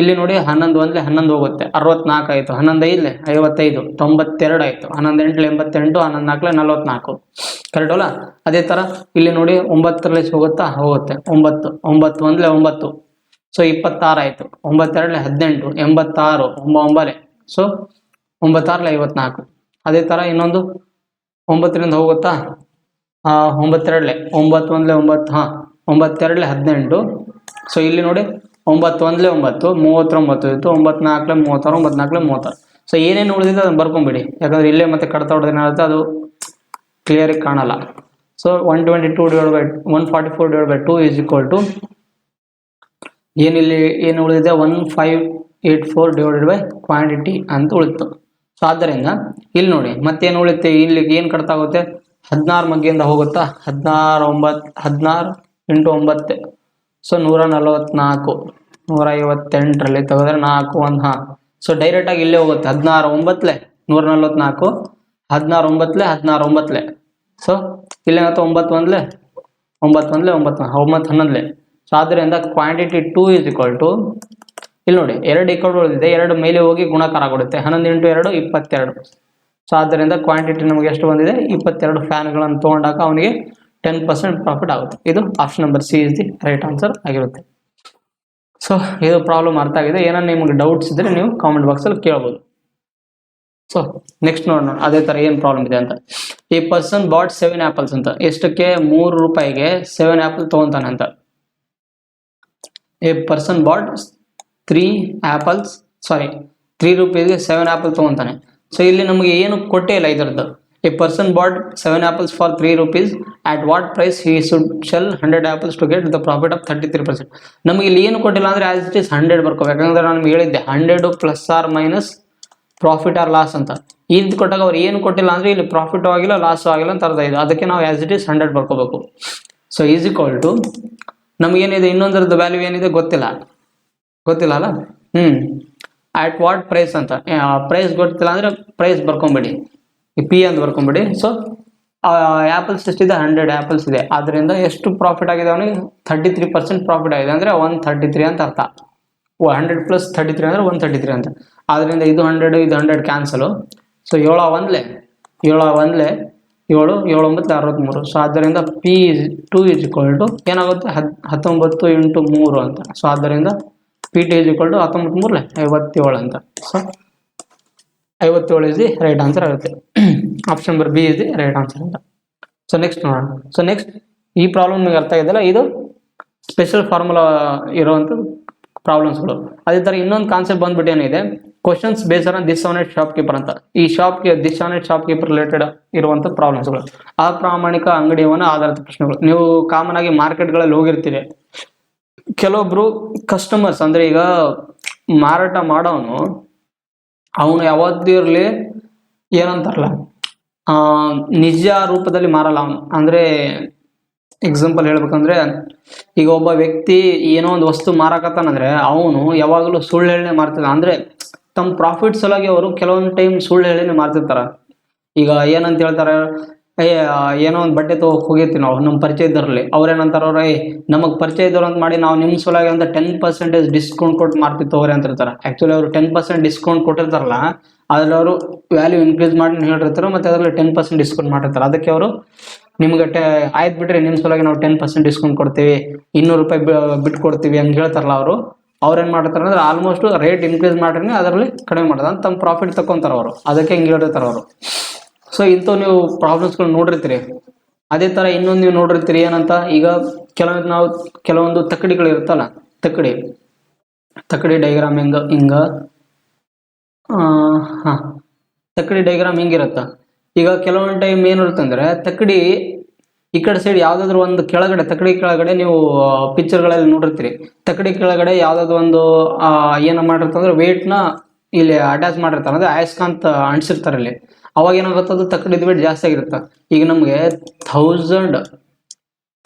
ಇಲ್ಲಿ ನೋಡಿ 11 1 11 ಹೋಗುತ್ತೆ, 64 ಆಯಿತು. 11 5 55, 92 ಆಯಿತು. 11 8 88, 11 4 44, ಕರೆಕ್ಟ್ ಅಲ್ಲ. ಅದೇ ಥರ ಇಲ್ಲಿ ನೋಡಿ 9 ಹೋಗುತ್ತೆ 9 9 1 9, ಸೊ 26 ಆಯಿತು. 9 2 18 86 9 ಸೊ 9 6 54. ಅದೇ ಥರ ಇನ್ನೊಂದು 9ರಿಂದ ಹೋಗುತ್ತಾ 9 2 9 1 9 ಹಾಂ 9 2 18. ಸೊ ಇಲ್ಲಿ ನೋಡಿ 9 1 9 39 ಇತ್ತು. 9 4 36 9 4 36. ಸೊ ಏನೇನು ಉಳಿದಿದೆ ಅದನ್ನು ಬರ್ಕೊಂಬಿಡಿ, ಯಾಕಂದ್ರೆ ಇಲ್ಲೇ ಮತ್ತೆ ಕಡ್ತಾ ಹೊಡೆದು ಏನಾಗುತ್ತೆ ಅದು ಕ್ಲಿಯರಿಗೆ ಕಾಣಲ್ಲ. ಸೊ 122/144/2 ಈಸ್ ಈಕ್ವಲ್ ಟು ಏನಿಲ್ಲಿ ಏನು ಉಳಿದಿದೆ 1584 ಕ್ವಾಂಟಿಟಿ ಅಂತ ಉಳಿತು. ಸೊ ಆದ್ದರಿಂದ ಇಲ್ಲಿ ನೋಡಿ ಮತ್ತೇನು ಉಳಿಯುತ್ತೆ, ಇಲ್ಲಿ ಏನು ಕಟ್ತಾ ಹೋಗುತ್ತೆ 16 ಮಗ್ಗಿಯಿಂದ ಹೋಗುತ್ತಾ 16 9 16 × 9 ಸೊ 144 158ರಲ್ಲಿ ತೆಗೆದ್ರೆ 4 1 ಹಾಂ. ಸೊ ಡೈರೆಕ್ಟಾಗಿ ಇಲ್ಲೇ ಹೋಗುತ್ತೆ 16 9 144 16 9 16 9. ಸೊ ಇಲ್ಲೇನಾಗುತ್ತೆ 9 1 9 1 9 9 11. ಸೊ ಆದ್ದರಿಂದ ಕ್ವಾಂಟಿಟಿ 2 ಈಸ್ ಈಕ್ವಲ್ ಟು ಇಲ್ಲಿ ನೋಡಿ 2 ಈಕ್ವಲ್ ಉಳಿದಿದೆ, 2 ಮೇಲೆ ಹೋಗಿ ಗುಣಾಕಾರ ಕೊಡುತ್ತೆ 11 × 2 22. ಸೊ ಆದ್ದರಿಂದ ಕ್ವಾಂಟಿಟಿ ನಮಗೆ ಎಷ್ಟು ಬಂದಿದೆ 22 ಫ್ಯಾನ್ಗಳನ್ನು ತೊಗೊಂಡಾಗ ಅವನಿಗೆ 10% ಪ್ರಾಫಿಟ್ ಆಗುತ್ತೆ. ಇದು option number C is the right answer ಆಗಿರುತ್ತೆ. ಸೊ ಇದು ಪ್ರಾಬ್ಲಮ್ ಅರ್ಥ ಆಗಿದೆ. ಏನಾದ್ರು ನಿಮ್ಗೆ ಡೌಟ್ಸ್ ಇದ್ದರೆ ನೀವು ಕಾಮೆಂಟ್ ಬಾಕ್ಸಲ್ಲಿ ಕೇಳ್ಬೋದು. ಸೊ ನೆಕ್ಸ್ಟ್ ನೋಡೋಣ ಅದೇ ಥರ ಏನು ಪ್ರಾಬ್ಲಮ್ ಇದೆ ಅಂತ. ಈ ಪರ್ಸನ್ ಬಾಟ್ 7 ಆ್ಯಪಲ್ಸ್ ಅಂತ, ಎಷ್ಟಕ್ಕೆ 3 ರೂಪಾಯಿಗೆ 7 ಆ್ಯಪಲ್ ತೊಗೊತಾನೆ ಅಂತ. ಎ ಪರ್ಸನ್ ಬಾಟ್ 3 ರೂಪೀಸ್ಗೆ 7 ಆ್ಯಪಲ್ ತೊಗೊತಾನೆ. ಸೊ ಇಲ್ಲಿ ನಮಗೆ ಏನು ಕೊಟ್ಟೇ ಇಲ್ಲ ಇದರದ್ದು. A person bought 7 apples for 3 rupees, at what price he should sell 100 apples to get the profit of 33%. ನಮಗೆ ಇಲ್ಲಿ ಏನು ಕೊಟ್ಟಿಲ್ಲ ಅಂದರೆ ಆಸ್ ಇಟ್ ಇಸ್ 100 ಬರ್ಕೋಬೇಕು. ಯಾಕಂದ್ರೆ ನಾನು ನಿಮ್ಗೆ ಹೇಳಿದ್ದೆ 100 ± ಪ್ರಾಫಿಟ್ ಆರ್ ಲಾಸ್ ಅಂತ. ಈ ರೀತಿ ಕೊಟ್ಟಾಗ ಅವ್ರು ಏನು ಕೊಟ್ಟಿಲ್ಲ ಅಂದರೆ ಇಲ್ಲಿ ಪ್ರಾಫಿಟ್ ಆಗಿಲ್ಲ ಲಾಸ್ ಆಗಿಲ್ಲ ಅಂತ ಅರ್ಥ ಇದೆ. ಅದಕ್ಕೆ ನಾವು ಆಸ್ ಇಟ್ ಇಸ್ 100 ಬರ್ಕೋಬೇಕು. ಸೊ ಈಸ್ ಈಕ್ವಲ್ ಟು ನಮಗೇನಿದೆ ಇನ್ನೊಂದರದ್ದು ವ್ಯಾಲ್ಯೂ ಏನಿದೆ ಗೊತ್ತಿಲ್ಲ ಅಲ್ಲ. ಆಟ್ ವಾಟ್ ಪ್ರೈಸ್ ಅಂತ ಪ್ರೈಸ್ ಗೊತ್ತಿಲ್ಲ ಅಂದರೆ ಪ್ರೈಸ್ ಬರ್ಕೊಂಬಿಡಿ, ಈ ಪಿ ಅಂತ ಬರ್ಕೊಂಬಿಡಿ. ಸೊ ಆ್ಯಪಲ್ಸ್ ಎಷ್ಟಿದೆ 100 ಆ್ಯಪಲ್ಸ್ ಇದೆ. ಆದ್ದರಿಂದ ಎಷ್ಟು ಪ್ರಾಫಿಟ್ ಆಗಿದೆ ಅವನಿಗೆ 33% ಪ್ರಾಫಿಟ್ ಆಗಿದೆ, ಅಂದರೆ 133 ಅಂತ ಅರ್ಥ. 100 + 33 ಅಂದರೆ 133 ಅಂತ. ಆದ್ದರಿಂದ ಇದು 100 ಇದು 100 ಕ್ಯಾನ್ಸಲು. ಸೊ 7 1 7 1 7 7 9 63. ಸೊ ಆದ್ದರಿಂದ P2 ಈಸ್ ಈಕ್ವಲ್ ಟು ಏನಾಗುತ್ತೆ 19 × 3 ಅಂತ. ಸೊ ಆದ್ದರಿಂದ PT ಈಸ್ ಈಕ್ವಲ್ ಟು 19 3 57 ಅಂತ. So 57 is the right answer ಆಗುತ್ತೆ. Option number B is the right answer ಅಂತ. ಸೊ ನೆಕ್ಸ್ಟ್ ನೋಡೋಣ. ಸೊ ನೆಕ್ಸ್ಟ್ ಈ ಪ್ರಾಬ್ಲಮ್ ನಿಮಗೆ ಅರ್ಥ ಆಗಿದೆಯಲ್ಲ, ಇದು ಸ್ಪೆಷಲ್ ಫಾರ್ಮುಲಾ ಇರುವಂಥ ಪ್ರಾಬ್ಲಮ್ಸ್ಗಳು. ಅದೇ ಥರ ಇನ್ನೊಂದು ಕಾನ್ಸೆಪ್ಟ್ ಬಂದ್ಬಿಟ್ಟು ಏನಿದೆ, ಕ್ವಶನ್ಸ್ ಬೇಸ್ಡ್ ಆನ್ ಡಿಸ್ಅನೆಸ್ಟ್ ಶಾಪ್ಕೀಪರ್ ಅಂತ. ಈ ಡಿಸ್ಅನೆಸ್ಟ್ ಶಾಪ್ಕೀಪರ್ ರಿಲೇಟೆಡ್ ಇರುವಂಥ ಪ್ರಾಬ್ಲಮ್ಸ್ಗಳು. ಅಪ್ರಾಮಾಣಿಕ ಅಂಗಡಿಯವನ ಆಧಾರಿತ ಪ್ರಶ್ನೆಗಳು. ನೀವು ಕಾಮನ್ ಆಗಿ ಮಾರ್ಕೆಟ್ಗಳಲ್ಲಿ ಹೋಗಿರ್ತೀರಿ, ಕೆಲವೊಬ್ರು ಕಸ್ಟಮರ್ಸ್ ಅಂದರೆ ಈಗ ಮಾರಾಟ ಮಾಡೋನು ಅವನು ಯಾವತ್ತೂ ಇರಲಿ ಏನಂತಾರಲ್ಲ ನಿಜ ರೂಪದಲ್ಲಿ ಮಾರಲ್ಲ ಅವನು. ಅಂದರೆ ಎಕ್ಸಾಂಪಲ್ ಹೇಳ್ಬೇಕಂದ್ರೆ ಈಗ ಒಬ್ಬ ವ್ಯಕ್ತಿ ಏನೋ ಒಂದು ವಸ್ತು ಮಾರಾಕತ್ತಾನಂದ್ರೆ ಅವನು ಯಾವಾಗಲೂ ಸುಳ್ಳು ಹೇಳನೆ ಮಾರ್ತಿದ್ದ. ಅಂದರೆ ತಮ್ಮ ಪ್ರಾಫಿಟ್ ಸಲುವಾಗಿ ಅವರು ಕೆಲವೊಂದು ಟೈಮ್ ಸುಳ್ಳು ಹೇಳಿನೇ ಮಾರ್ತಿರ್ತಾರೆ. ಈಗ ಏನಂತ ಹೇಳ್ತಾರೆ, ಏನೋ ಒಂದು ಬಟ್ಟೆ ಹೋಗಿರ್ತೀವಿ ನಾವು ನಮ್ಮ ಪರಿಚಯ ಇದ್ದರಲ್ಲಿ, ಅವ್ರೇನಂತಾರೆ ನಮಗೆ ಪರಿಚಯ ಇದ್ದವ್ರು ಅಂತ ಮಾಡಿ ನಾವು ನಿಮ್ಮ ಸಲುವಾಗಿ ಅಂತ 10% ಡಿಸ್ಕೌಂಟ್ ಕೊಟ್ಟು ಮಾರ್ತೀವಿ ತಗೋರಿ ಅಂತ ಇರ್ತಾರೆ. ಆ್ಯಕ್ಚುಲಿ ಅವರು 10% ಡಿಸ್ಕೌಂಟ್ ಕೊಟ್ಟಿರ್ತಾರಲ್ಲ, ಅದ್ರಲ್ಲಿ ಅವರು ವ್ಯಾಲ್ಯೂ ಇನ್ಕ್ರೀಸ್ ಮಾಡಿ ಹೇಳಿರ್ತಾರೆ, ಮತ್ತು ಅದರಲ್ಲಿ 10% ಡಿಸ್ಕೌಂಟ್ ಮಾಡಿರ್ತಾರೆ. ಅದಕ್ಕೆ ಅವರು ನಿಮ್ಗೆ ಆಯ್ತು ಬಿಡ್ರಿ ನಿಮ್ಮ ಸಲುವಾಗಿ ನಾವು 10% ಡಿಸ್ಕೌಂಟ್ ಕೊಡ್ತೀವಿ, 200 ರೂಪಾಯಿ ಬಿಟ್ಟು ಕೊಡ್ತೀವಿ ಹಂಗೆ ಹೇಳ್ತಾರಲ್ಲ ಅವರು. ಅವ್ರೇನು ಮಾಡ್ತಾರೆ ಅಂದರೆ ಆಲ್ಮೋಸ್ಟ್ ರೇಟ್ ಇನ್ಕ್ರೀಸ್ ಮಾಡ್ರಿ ಅದರಲ್ಲಿ ಕಡಿಮೆ ಮಾಡೋದು ಅಂತ ತಮ್ಮ ಪ್ರಾಫಿಟ್ ತಗೊತಾರೆ ಅವರು. ಅದಕ್ಕೆ ಹಿಂಗೆ ಹೇಳಿರ್ತಾರೆ ಅವರು. ಸೊ ಇಂಥವು ನೀವು ಪ್ರಾಬ್ಲಮ್ಸ್ಗಳು ನೋಡಿರ್ತೀರಿ. ಅದೇ ಥರ ಇನ್ನೊಂದು ನೀವು ನೋಡಿರ್ತೀರಿ ಏನಂತ, ಈಗ ಕೆಲವೊಂದು ತಕ್ಕಡಿಗಳು ಇರುತ್ತಲ್ಲ, ತಕ್ಕಡಿ ಡೈಗ್ರಾಮ್ ಹಿಂಗೆ ತಕ್ಕಡಿ ಡೈಗ್ರಾಮ್ ಹಿಂಗಿರುತ್ತೆ. ಈಗ ಕೆಲವೊಂದು ಟೈಮ್ ಏನಿರುತ್ತೆ ಅಂದರೆ ತಕ್ಕಡಿ ಈ ಕಡೆ ಸೈಡ್ ಯಾವುದಾದ್ರೂ ಒಂದು ಕೆಳಗಡೆ, ತಕ್ಕಡಿ ಕೆಳಗಡೆ ನೀವು ಪಿಕ್ಚರ್ಗಳಲ್ಲಿ ನೋಡಿರ್ತೀರಿ, ತಕ್ಕಡಿ ಕೆಳಗಡೆ ಯಾವುದಾದ್ರು ಒಂದು ಏನು ಮಾಡಿರ್ತಂದ್ರೆ ವೇಟ್ನ ಇಲ್ಲಿ ಅಟ್ಯಾಚ್ ಮಾಡಿರ್ತಾರೆ, ಅಂದರೆ ಅಯಸ್ಕಾಂತ ಅಂಟಿಸಿರ್ತಾರೆ ಇಲ್ಲಿ. ಅವಾಗ ಏನಾಗುತ್ತೆ ಅದು ತಕ್ಕಡಿದ ವೇಟ್ ಜಾಸ್ತಿ ಆಗಿರುತ್ತೆ. ಈಗ ನಮಗೆ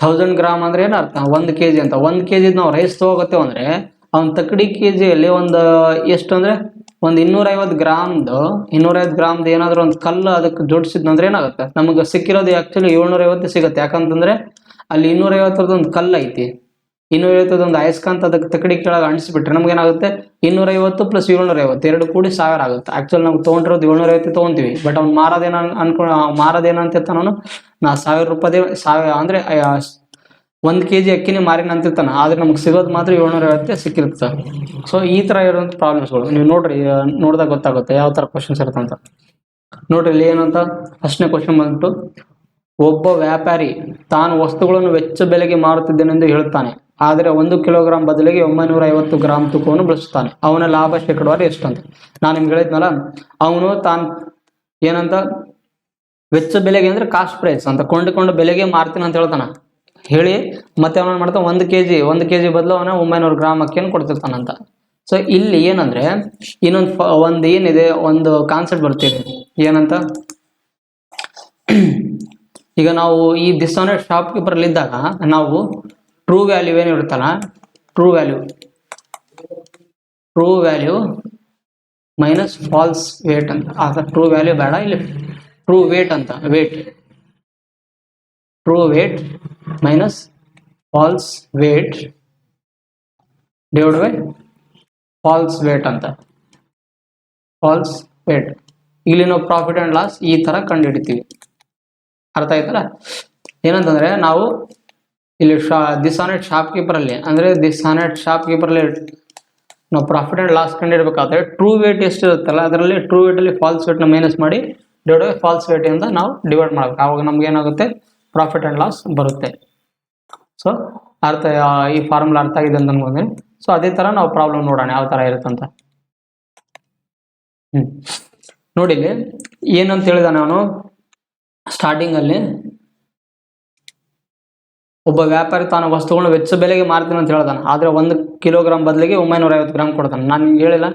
1000 ಗ್ರಾಮ್ ಅಂದರೆ ಏನು ಅರ್ಥ, 1 kg ಅಂತ. 1 kg ನಾವು ರೈಸ್ ತೊಗೋತೇವೆ ಅಂದರೆ ಅವ್ನು ತಕ್ಕಡಿ kgಯಲ್ಲಿ ಒಂದು ಎಷ್ಟು ಅಂದರೆ ಒಂದು 250 ಗ್ರಾಮ್ದು ಏನಾದರೂ ಒಂದು ಕಲ್ಲು ಅದಕ್ಕೆ ಜೋಡಿಸಿದ್ನಂದ್ರೆ ಏನಾಗುತ್ತೆ, ನಮಗೆ ಸಿಕ್ಕಿರೋದು ಆ್ಯಕ್ಚುಲಿ 750 ಸಿಗುತ್ತೆ. ಯಾಕಂತಂದರೆ ಅಲ್ಲಿ 250 ಒಂದು ಕಲ್ಲು ಐತಿ, 250 ಒಂದು ಅಯಸ್ಕಾಂತ ಅದಕ್ಕೆ ತಕ್ಕಡಿ ಕೆಳಗೆ ಅಂಟಿಸ್ಬಿಟ್ರೆ ನಮಗೇನಾಗುತ್ತೆ 250 + 750 ಎರಡು ಕೂಡಿ 1000 ಆಗುತ್ತೆ. ಆ್ಯಕ್ಚುಲಿ ನಾವು ತೊಗೊಂಡಿರೋದು 750 ತೊಗೊತೀವಿ, ಬಟ್ ಅವ್ನು ಮಾರೋದೇನಂತ ನಾನು 1000 ರೂಪಾಯಿ ಅಂದರೆ 1 kg ಅಕ್ಕಿನೇ ಮಾರಿನ ಅಂತಿರ್ತಾನೆ, ಆದ್ರೆ ನಮ್ಗೆ ಸಿಗೋದು ಮಾತ್ರ 750 ಸಿಕ್ಕಿರುತ್ತೆ. ಸೊ ಈ ತರ ಇರುವಂತ ಪ್ರಾಬ್ಲಮ್ಸ್ಗಳು ನೀವು ನೋಡ್ರಿ, ನೋಡಿದಾಗ ಗೊತ್ತಾಗುತ್ತೆ ಯಾವ ತರ ಕ್ವಶನ್ಸ್ ಇರುತ್ತೆ ಅಂತ. ನೋಡ್ರಿ ಇಲ್ಲಿ ಏನಂತ ಫಸ್ಟ್ನೇ ಕ್ವಶನ್ ಬಂದ್ಬಿಟ್ಟು, ಒಬ್ಬ ವ್ಯಾಪಾರಿ ತಾನು ವಸ್ತುಗಳನ್ನು ವೆಚ್ಚ ಬೆಲೆಗೆ ಮಾರುತ್ತಿದ್ದೇನೆಂದು ಹೇಳುತ್ತಾನೆ, ಆದರೆ 1 ಕಿಲೋಗ್ರಾಂ ಬದಲಿಗೆ 950 ಗ್ರಾಂ ತೂಕವನ್ನು ಬಳಸುತ್ತಾನೆ. ಅವನ ಲಾಭ ಶೇಕಡಾವಾರು ಎಷ್ಟು ಅಂತ. ನಾನು ನಿಮ್ಗೆ ಹೇಳಿದ್ನಲ್ಲ, ಅವನು ತಾನು ಏನಂತ ವೆಚ್ಚ ಬೆಲೆಗೆ ಅಂದ್ರೆ ಕಾಸ್ಟ್ ಪ್ರೈಸ್ ಅಂತ, ಕೊಂಡುಕೊಂಡು ಬೆಲೆಗೆ ಮಾರ್ತೀನಿ ಅಂತ ಹೇಳ್ತಾನ. ಹೇಳಿ ಮತ್ತೆ ಅವನ ಮಾಡ್ತಾನೆ 1 kg ಬದಲು ಅವನ 900 ಗ್ರಾಂ ಅಕ್ಕಿಯನ್ನು ಕೊಡ್ತಿರ್ತಾನಂತ. ಸೊ ಇಲ್ಲಿ ಏನಂದ್ರೆ ಒಂದು ಏನಿದೆ, ಒಂದು ಕಾನ್ಸೆಪ್ಟ್ ಬರ್ತಿದೆ ಏನಂತ, ಈಗ ನಾವು ಈ ಡಿಸ್ಆನೆಸ್ಟ್ ಶಾಪ್ ಕೀಪರ್ ಅಲ್ಲಿ ಇದ್ದಾಗ ನಾವು ಟ್ರೂ ವ್ಯಾಲ್ಯೂ ಏನಿರುತ್ತಲ್ಲ, true value minus false weight ಅಂತ. ಟ್ರೂ ವ್ಯಾಲ್ಯೂ ಬೇಡ, ಇಲ್ಲಿ ಟ್ರೂ ವೇಟ್ ಅಂತ, true weight minus false weight divide by false weight ಅಂತ. ಫಾಲ್ಸ್ ವೇಟ್ ಇಲ್ಲಿ ನಾವು ಪ್ರಾಫಿಟ್ ಅಂಡ್ ಲಾಸ್ ಈ ತರ ಕಂಡು ಹಿಡಿತೀವಿ. ಅರ್ಥ ಆಯ್ತಲ್ಲ? ಏನಂತಂದ್ರೆ ನಾವು ಇಲ್ಲಿ ಡಿಸ್ಆನೆಸ್ಟ್ ಶಾಪ್ ಕೀಪರ್ ಅಲ್ಲಿ ನಾವು ಪ್ರಾಫಿಟ್ ಅಂಡ್ ಲಾಸ್ ಕಂಡು ಹಿಡಬೇಕಾದ್ರೆ ಟ್ರೂ ವೇಟ್ ಎಷ್ಟು ಇರುತ್ತಲ್ಲ, ಅದರಲ್ಲಿ ಟ್ರೂ ವೇಟ್ ಅಲ್ಲಿ ಫಾಲ್ಸ್ ವೇಟ್ ನ ಮೈನಸ್ ಮಾಡಿ ಡಿವೈಡ್ ಬೈ ಫಾಲ್ಸ್ ವೇಟ್ ಇಂದ ನಾವು ಡಿವೈಡ್ ಮಾಡಬೇಕು. ಆವಾಗ ನಮ್ಗೆ ಏನಾಗುತ್ತೆ, ಪ್ರಾಫಿಟ್ ಅಂಡ್ ಲಾಸ್ ಬರುತ್ತೆ. ಸೊ ಈ ಫಾರ್ಮುಲಾ ಅರ್ಥ ಆಗಿದೆ ಅಂತ ಅನ್ಕೊಂಡ್ರೆ. ಸೊ ಅದೇ ತರ ನಾವು ಪ್ರಾಬ್ಲಮ್ ನೋಡೋಣ ಯಾವ ತರ ಇರುತ್ತಂತ. ನೋಡಿ ಇಲ್ಲಿ ಏನಂತ ಹೇಳಿದ ನಾನು ಸ್ಟಾರ್ಟಿಂಗ್ ಅಲ್ಲಿ, ಒಬ್ಬ ವ್ಯಾಪಾರಿ ತಾನು ವಸ್ತುಗಳನ್ನ ವೆಚ್ಚ ಬೆಲೆಗೆ ಮಾರ್ತೀನಿ ಅಂತ ಹೇಳ್ತಾನೆ, ಆದ್ರೆ 1 ಕಿಲೋಗ್ರಾಂ ಬದಲಿಗೆ 950 ಗ್ರಾಂ ಕೊಡ್ತಾನೆ. ನಾನು ನಿಮ್ಗೆ ಹೇಳಿಲ್ಲ,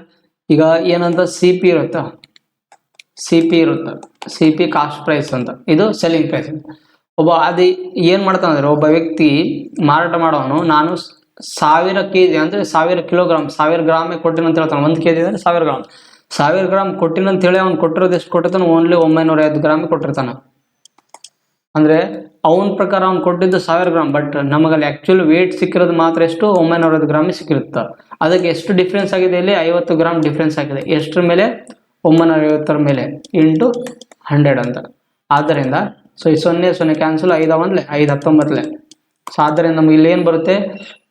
ಈಗ ಏನಂತ ಸಿ ಪಿ ಇರುತ್ತೆ, ಸಿ ಪಿ ಕಾಸ್ಟ್ ಪ್ರೈಸ್ ಅಂತ, ಇದು ಸೆಲ್ಲಿಂಗ್ ಪ್ರೈಸ್ ಅಂತ. ಅದು ಏನ್ ಮಾಡ್ತಾನೆ ಅಂದ್ರೆ, ಒಬ್ಬ ವ್ಯಕ್ತಿ ಮಾರಾಟ ಮಾಡೋನು, ನಾನು 1000 kg ಅಂದ್ರೆ 1000 ಕಿಲೋಗ್ರಾಂ 1000 ಗ್ರಾಮೇ ಕೊಟ್ಟಿನ ಅಂತ ಹೇಳ್ತಾನೆ. 1 kg ಅಂದ್ರೆ 1000 ಗ್ರಾಂ ಕೊಟ್ಟಿನ ಅಂತ ಹೇಳಿ ಅವ್ನು ಕೊಟ್ಟಿರೋದು ಎಷ್ಟು ಕೊಟ್ಟಿರ್ತಾನೆ, ಓನ್ಲಿ 950 ಗ್ರಾಮ್ ಕೊಟ್ಟಿರ್ತಾನೆ. ಅಂದ್ರೆ ಅವನ ಪ್ರಕಾರ ಅವ್ನು ಕೊಟ್ಟಿದ್ದು 1000 ಗ್ರಾಮ್, ಬಟ್ ನಮಗಲ್ಲಿ ಆಕ್ಚುಲಿ ವೇಟ್ ಸಿಕ್ಕಿರೋದು ಮಾತ್ರ ಎಷ್ಟು, 950 ಗ್ರಾಮ್ ಸಿಕ್ಕಿರುತ್ತೆ. ಅದಕ್ಕೆ ಎಷ್ಟು ಡಿಫ್ರೆನ್ಸ್ ಆಗಿದೆ, ಇಲ್ಲಿ 50 ಗ್ರಾಮ್ ಡಿಫ್ರೆನ್ಸ್ ಆಗಿದೆ. ಎಷ್ಟರ ಮೇಲೆ, 950 ಮೇಲೆ ಇಂಟು 100 ಅಂತ. ಆದ್ದರಿಂದ ಸೊ ಈ 0 ಕ್ಯಾನ್ಸಲ್, 5 1 5 19. ಸೊ ಆದ್ದರಿಂದ ನಮ್ಗೆ ಇಲ್ಲಿ ಏನು ಬರುತ್ತೆ,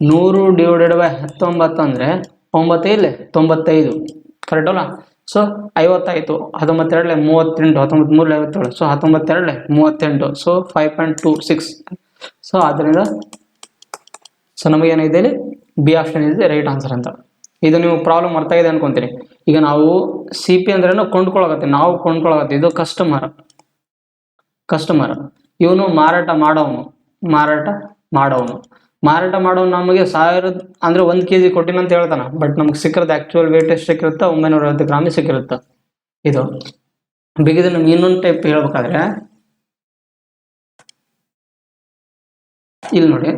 100 ಡಿವೈಡೆಡ್ ಬೈ 19 ಅಂದ್ರೆ 9 ಇಲ್ಲಿ 95, ಕರೆಕ್ಟ್ ಅಲ್ಲ? ಸೊ 50 ಆಯಿತು, 19 38, 19 57. So 19 38, so 5.26. ಸೊ ಆದ್ದರಿಂದ ಸೊ ನಮಗೇನಿದೆ ಇಲ್ಲಿ ಬಿ ಆಪ್ಷನ್ ಇದೆ ರೈಟ್ ಆನ್ಸರ್ ಅಂತ. ಇದು ನೀವು ಪ್ರಾಬ್ಲಮ್ ಅರ್ಥ ಇದೆ ಅನ್ಕೊಂತೀನಿ. ಈಗ ನಾವು ಸಿ ಪಿ ಅಂದ್ರೆ ನಾವು ಕೊಂಡ್ಕೊಳ್ಳಗತ್ತೆ, ಇದು ಕಸ್ಟಮರ್, ಇವನು ಮಾರಾಟ ಮಾಡೋನು ನಮಗೆ 1000 ಅಂದ್ರೆ 1 kg ಕೊಟ್ಟಿನ ಅಂತ ಹೇಳ್ತಾನ, ಬಟ್ ನಮ್ಗೆ ಸಿಕ್ಕಿರೋದು ಆಕ್ಚುಯಲ್ ವೇಟ್ ಎಷ್ಟು ಸಿಕ್ಕಿರುತ್ತೆ, 950 ಗ್ರಾಮ್ ಸಿಕ್ಕಿರುತ್ತೆ. ಇದು ಬಿಗಿದ್ರೆ ನಮ್ಗೆ ಇನ್ನೊಂದು ಟೈಪ್ ಹೇಳ್ಬೇಕಾದ್ರೆ, ಇಲ್ಲಿ ನೋಡಿ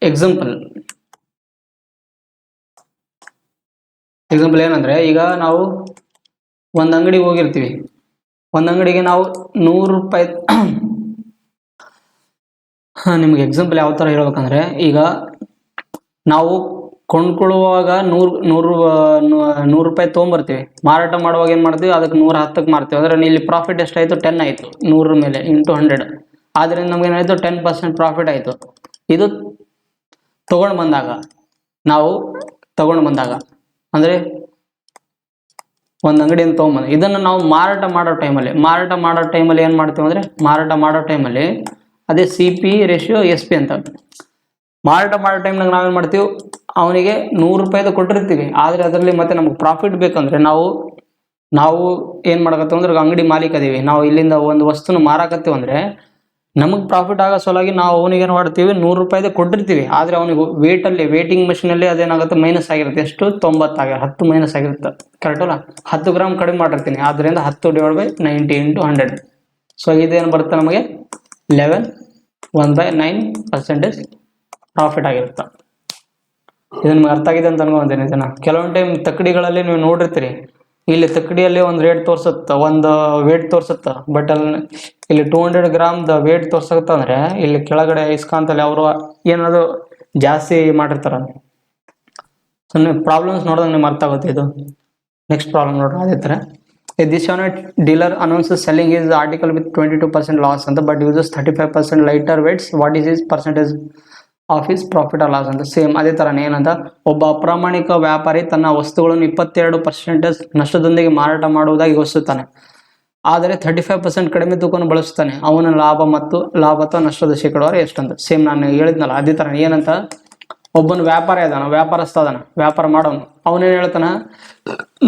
ಎಕ್ಸಾಂಪಲ್ ಏನಂದ್ರೆ, ಈಗ ನಾವು ಒಂದು ಅಂಗಡಿಗೆ ಹೋಗಿರ್ತೀವಿ, ಒಂದು ಅಂಗಡಿಗೆ ನಾವು 100 ರೂಪಾಯಿ ನಿಮ್ಗೆ ಎಕ್ಸಾಂಪಲ್ ಯಾವ ತರ ಹೇಳ್ಬೇಕಂದ್ರೆ, ಈಗ ನಾವು ಕೊಂಡ್ಕೊಳ್ಳುವಾಗ 100 ರೂಪಾಯಿ ತೊಗೊಂಬರ್ತೀವಿ, ಮಾರಾಟ ಮಾಡುವಾಗ ಏನ್ ಮಾಡ್ತೀವಿ, ಅದಕ್ಕೆ 110ಕ್ಕೆ ಮಾರ್ತೀವಿ. ಅಂದ್ರೆ ಇಲ್ಲಿ ಪ್ರಾಫಿಟ್ ಎಷ್ಟಾಯ್ತು, 10 ಆಯ್ತು, 100 ಮೇಲೆ ಇಂಟು 100. ಆದ್ರಿಂದ ನಮ್ಗೆ ಏನಾಯ್ತು, 10% ಪ್ರಾಫಿಟ್ ಆಯ್ತು. ಇದು ತಗೊಂಡು ಬಂದಾಗ ಅಂದ್ರೆ ಒಂದು ಅಂಗಡಿಯಿಂದ ತೊಗೊಂಬಂದ, ಇದನ್ನು ನಾವು ಮಾರಾಟ ಮಾಡೋ ಟೈಮಲ್ಲಿ ಏನ್ ಮಾಡ್ತೀವಿ ಅಂದ್ರೆ, ಅದೇ C P ratio S P ಅಂತ. ಮಾರಾಟ ಮಾಡೋ ಟೈಮ್ನಾಗ ನಾವೇನು ಮಾಡ್ತೀವಿ, ಅವನಿಗೆ 100 ರೂಪಾಯಿದು ಕೊಟ್ಟಿರ್ತೀವಿ, ಆದರೆ ಅದರಲ್ಲಿ ಮತ್ತೆ ನಮ್ಗೆ ಪ್ರಾಫಿಟ್ ಬೇಕಂದ್ರೆ ನಾವು ಏನು ಮಾಡಕತ್ತೀವಿ ಅಂದ್ರೆ, ಅಂಗಡಿ ಮಾಲೀಕ ಅದೀವಿ, ನಾವು ಇಲ್ಲಿಂದ ಒಂದು ವಸ್ತುನ ಮಾರಾಕತ್ತೀವಿ ಅಂದ್ರೆ ನಮಗೆ ಪ್ರಾಫಿಟ್ ಆಗೋ ಸಲುವಾಗಿ ನಾವು ಅವನಿಗೆ ಏನು ಮಾಡ್ತೀವಿ, 100 ರೂಪಾಯಿದು ಕೊಟ್ಟಿರ್ತೀವಿ, ಆದರೆ ಅವನಿಗೆ ವೇಟಿಂಗ್ ಮೆಷಿನಲ್ಲಿ ಅದೇನಾಗುತ್ತೆ, ಮೈನಸ್ ಆಗಿರುತ್ತೆ. ಎಷ್ಟು, 90 10 ಮೈನಸ್ ಆಗಿರುತ್ತೆ, ಕರೆಕ್ಟ್ ಅಲ್ಲ? 10 ಗ್ರಾಮ್ ಕಡಿಮೆ ಮಾಡಿರ್ತೀನಿ, ಆದ್ದರಿಂದ 10 ಡಿವೈಡ್ ಬೈ 90 ಇಂಟು 100. ಸೊ ಇದೇನು ಬರುತ್ತೆ ನಮಗೆ 11/9% ಪ್ರಾಫಿಟ್ ಆಗಿರುತ್ತೆ. ಇದು ನಿಮ್ಗೆ ಅರ್ಥ ಆಗಿದೆ ಅಂತ ಅನ್ಕೊಂತೀನಿ. ಇದನ್ನ ಕೆಲವೊಂದು ಟೈಮ್ ತಕ್ಕಡಿಗಳಲ್ಲಿ ನೀವು ನೋಡಿರ್ತೀರಿ, ಇಲ್ಲಿ ತಕ್ಕಡಿಯಲ್ಲಿ ಒಂದು ರೇಟ್ ತೋರ್ಸುತ್ತೆ, ಒಂದು ವೇಟ್ ತೋರ್ಸುತ್ತೆ, ಬಟ್ ಇಲ್ಲಿ 200 ಗ್ರಾಮ್ದ ವೇಟ್ ತೋರ್ಸತ್ತ ಅಂದ್ರೆ ಇಲ್ಲಿ ಕೆಳಗಡೆ ಇಸ್ಕಾಂತಲ್ಲಿ ಅವರು ಏನಾದ್ರು ಜಾಸ್ತಿ ಮಾಡಿರ್ತಾರ. ಸೊ ನೀವು ಪ್ರಾಬ್ಲಮ್ಸ್ ನೋಡಿದಾಗ ನಿಮ್ಗೆ ಅರ್ಥ ಆಗುತ್ತೆ. ಇದು ನೆಕ್ಸ್ಟ್ ಪ್ರಾಬ್ಲಮ್ ನೋಡ್ರಿ, ಅದೇ ಥರ A dishonest dealer announces selling his article with 22% loss, but uses 35% lighter weights. What is his percentage of his profit or loss ಅಂತ. ಸೇಮ್ ಅದೇ ಥರನೇ ಏನಂತ, ಒಬ್ಬ ಅಪ್ರಾಮಾಣಿಕ ವ್ಯಾಪಾರಿ ತನ್ನ ವಸ್ತುಗಳನ್ನು 22% ನಷ್ಟದೊಂದಿಗೆ ಮಾರಾಟ ಮಾಡುವುದಾಗಿ ಘೋಷಿಸುತ್ತಾನೆ, ಆದರೆ 35% ಕಡಿಮೆ ತೂಕವನ್ನು ಬಳಸುತ್ತಾನೆ. ಅವನ ಲಾಭ ಅಥವಾ ನಷ್ಟದ ಶೇಕಡಾವಾರು ಎಷ್ಟಂತ. ಸೇಮ್ ನಾನು ಹೇಳಿದ್ನಲ್ಲ ಅದೇ ಥರ ಏನಂತ, ಒಬ್ಬನ ವ್ಯಾಪಾರಸ್ಥ ಅದಾನ, ವ್ಯಾಪಾರ ಮಾಡೋನು, ಅವನೇನು ಹೇಳ್ತಾನ,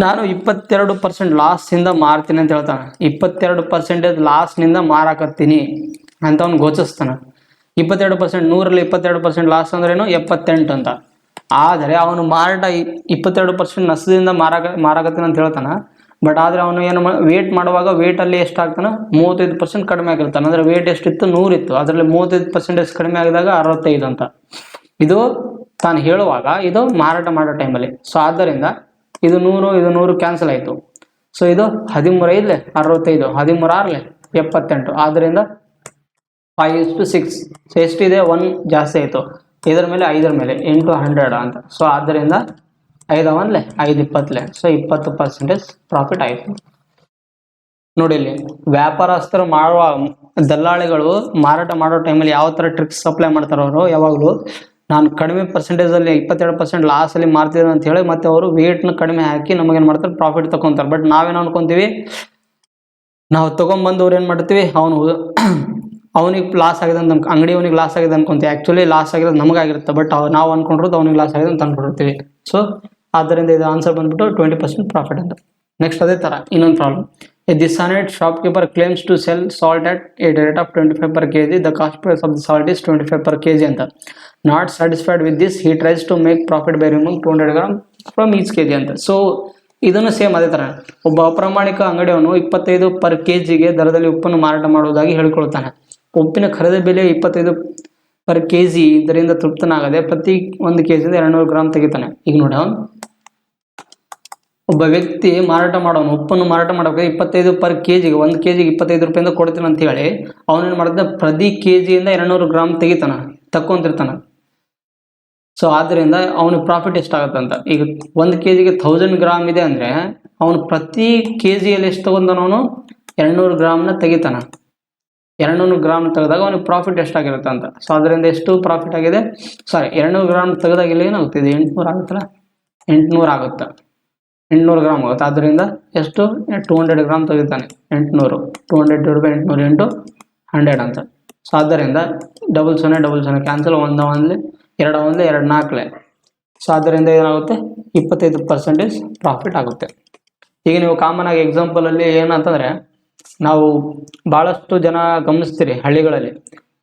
ನಾನು 22% ಲಾಸ್ನಿಂದ ಮಾರ್ತೀನಿ ಅಂತ ಹೇಳ್ತಾನೆ. 22% ಲಾಸ್ನಿಂದ ಮಾರಾಕತ್ತೀನಿ ಅಂತ ಅವ್ನು ಘೋಷಿಸ್ತಾನೆ. 22%, 100ರಲ್ಲಿ 22% ಲಾಸ್ ಅಂದ್ರೇನು 78 ಅಂತ. ಆದರೆ ಅವನು ಮಾರಾಟ 22% ನಷ್ಟದಿಂದ ಮಾರಾಕತ್ತೀನಿ ಅಂತ ಹೇಳ್ತಾನೆ. ಬಟ್ ಆದರೆ ಅವನು ಏನು ವೇಟ್ ಮಾಡುವಾಗ ವೇಟಲ್ಲಿ ಎಷ್ಟಾಗ್ತಾನೆ, 35% ಕಡಿಮೆ ಆಗಿರ್ತಾನೆ. ಅಂದರೆ ವೇಟ್ ಎಷ್ಟಿತ್ತು, 100 ಇತ್ತು, ಅದರಲ್ಲಿ 35% ಕಡಿಮೆ ಆಗಿದಾಗ 65 ಅಂತ. ಇದು ತಾನು ಹೇಳುವಾಗ ಇದು ಮಾರಾಟ ಮಾಡೋ ಟೈಮಲ್ಲಿ. ಸೊ ಆದ್ದರಿಂದ ಇದು 100 ಕ್ಯಾನ್ಸಲ್ ಆಯಿತು. ಸೊ ಇದು 13 65, 13 78. ಆದ್ದರಿಂದ 5:6. ಸೊ ಎಷ್ಟಿದೆ, 1 ಜಾಸ್ತಿ ಆಯಿತು. ಇದರ ಮೇಲೆ 5ರ ಮೇಲೆ 8 100 ಅಂತ. ಸೊ ಆದ್ದರಿಂದ 5 20. ಸೊ 20% ಪ್ರಾಫಿಟ್ ಆಯಿತು. ನೋಡಿ ಇಲ್ಲಿ ವ್ಯಾಪಾರಸ್ಥರು ಮಾಡುವ ದಲ್ಲಾಳಿಗಳು ಮಾರಾಟ ಮಾಡೋ ಟೈಮಲ್ಲಿ ಯಾವ ಥರ ಟ್ರಿಕ್ಸ್ ಅಪ್ಲೈ ಮಾಡ್ತಾರೆ ಅವರು, ಯಾವಾಗಲೂ ನಾನು ಕಡಿಮೆ ಪರ್ಸೆಂಟೇಜಲ್ಲಿ 22% ಲಾಸಲ್ಲಿ ಮಾರ್ತಿದ್ದೀನಿ ಅಂತ ಹೇಳಿ ಮತ್ತೆ ಅವರು ವೇಟ್ನ ಕಡಿಮೆ ಹಾಕಿ ನಮಗೇನು ಮಾಡ್ತಾರೆ, ಪ್ರಾಫಿಟ್ ತೊಗೊತಾರೆ. ಬಟ್ ನಾವೇನು ಅನ್ಕೊತೀವಿ, ನಾವು ತೊಗೊಂಬಂದವ್ರು ಏನು ಮಾಡ್ತೀವಿ, ಅವನಿಗೆ ಲಾಸ್ ಆಗಿದೆ ಅಂತ ಅಂಗಡಿಯವನಿಗೆ ಲಾಸ್ ಆಗಿದೆ ಅನ್ಕೊಂತೀವಿ. ಆ್ಯಕ್ಚುಲಿ ಲಾಸ್ ಆಗಿರೋದು ನಮಗಾಗಿರುತ್ತೆ, ಬಟ್ ನಾವು ಅನ್ಕೊಂಡಿರೋದು ಅವನಿಗೆ ಲಾಸ್ ಆಗಿದೆ ಅಂತ ಅನ್ಕೊಂಡಿರ್ತೀವಿ. ಸೊ ಆದ್ದರಿಂದ ಇದು ಆನ್ಸರ್ ಬಂದ್ಬಿಟ್ಟು 20% ಪ್ರಾಫಿಟ್ ಅಂತ. ನೆಕ್ಸ್ಟ್ ಅದೇ ಥರ ಇನ್ನೊಂದು problem. A dishonest shopkeeper claims to sell salt at a rate of 25 per kg. The cost price of the salt is 25 per kg ಅಂತ. Not satisfied with this, he tries to make profit by removing 200 grams from each kg ಅಂತ. So ಇದನ್ನು same ಅದೇ ಥರ, ಒಬ್ಬ ಅಪ್ರಾಮಾಣಿಕ ಅಂಗಡಿಯವನು 25 per kgಗೆ ದರದಲ್ಲಿ ಉಪ್ಪನ್ನು ಮಾರಾಟ ಮಾಡುವುದಾಗಿ ಹೇಳಿಕೊಳ್ಳುತ್ತಾನೆ. ಉಪ್ಪಿನ ಖರೀದಿ ಬೆಲೆ 25 per kg. ಇದರಿಂದ ತೃಪ್ತನಾಗದೆ ಪ್ರತಿ 1 kgದಿಂದ 200 ಗ್ರಾಮ್ ತೆಗಿತಾನೆ. ಈಗ ನೋಡಿ, ಒಬ್ಬ ವ್ಯಕ್ತಿ ಮಾರಾಟ ಮಾಡೋನು, ಉಪ್ಪನ್ನು ಮಾರಾಟ ಮಾಡೋಕೆ 25 per kgಗೆ 1 kgಗೆ 25 ರೂಪಾಯಿಂದ ಕೊಡ್ತೀನಿ ಅಂತ ಹೇಳಿ ಅವನೇನು ಮಾಡ್ತಾನೆ, ಪ್ರತಿ kgಯಿಂದ 200 ಗ್ರಾಮ್ ತಕ್ಕೊಂತಿರ್ತಾನೆ. ಸೊ ಆದ್ದರಿಂದ ಅವನಿಗೆ ಪ್ರಾಫಿಟ್ ಎಷ್ಟಾಗುತ್ತೆ ಅಂತ. ಈಗ 1 kgಗೆ 1000 ಗ್ರಾಮ್ ಇದೆ ಅಂದರೆ ಅವನು ಪ್ರತಿ kgಯಲ್ಲಿ ಎಷ್ಟು ತಗೊಂತಾನವನು, 200 ಗ್ರಾಮ್ನ ತೆಗಿತಾನೆ. 200 ಗ್ರಾಮ್ ತೆಗೆದಾಗ ಅವನಿಗೆ ಪ್ರಾಫಿಟ್ ಎಷ್ಟಾಗಿರುತ್ತೆ ಅಂತ. ಸೊ ಅದರಿಂದ ಎಷ್ಟು ಪ್ರಾಫಿಟ್ ಆಗಿದೆ, 200 ಗ್ರಾಮ್ ತೆಗೆದಾಗ ಇಲ್ಲಿ ಏನಾಗ್ತಿದೆ, 800 ಆಗುತ್ತಲ್ಲ, 800 ಆಗುತ್ತೆ, 800 ಗ್ರಾಮ್ ಆಗುತ್ತೆ. ಆದ್ದರಿಂದ ಎಷ್ಟು, 200 ಗ್ರಾಮ್ ತೆಗಿತಾನೆ. 800 200 × 100 ಅಂತ. ಸೊ ಆದ್ದರಿಂದ 00 ಕ್ಯಾನ್ಸಲ್, 1 1 2 1 2 4. ಸೊ ಆದ್ದರಿಂದ ಏನಾಗುತ್ತೆ, 25% ಪ್ರಾಫಿಟ್ ಆಗುತ್ತೆ. ಈಗ ನೀವು ಕಾಮನ್ ಆಗಿ ಎಕ್ಸಾಂಪಲಲ್ಲಿ ಏನಂತಂದರೆ, ನಾವು ಭಾಳಷ್ಟು ಜನ ಗಮನಿಸ್ತೀರಿ ಹಳ್ಳಿಗಳಲ್ಲಿ.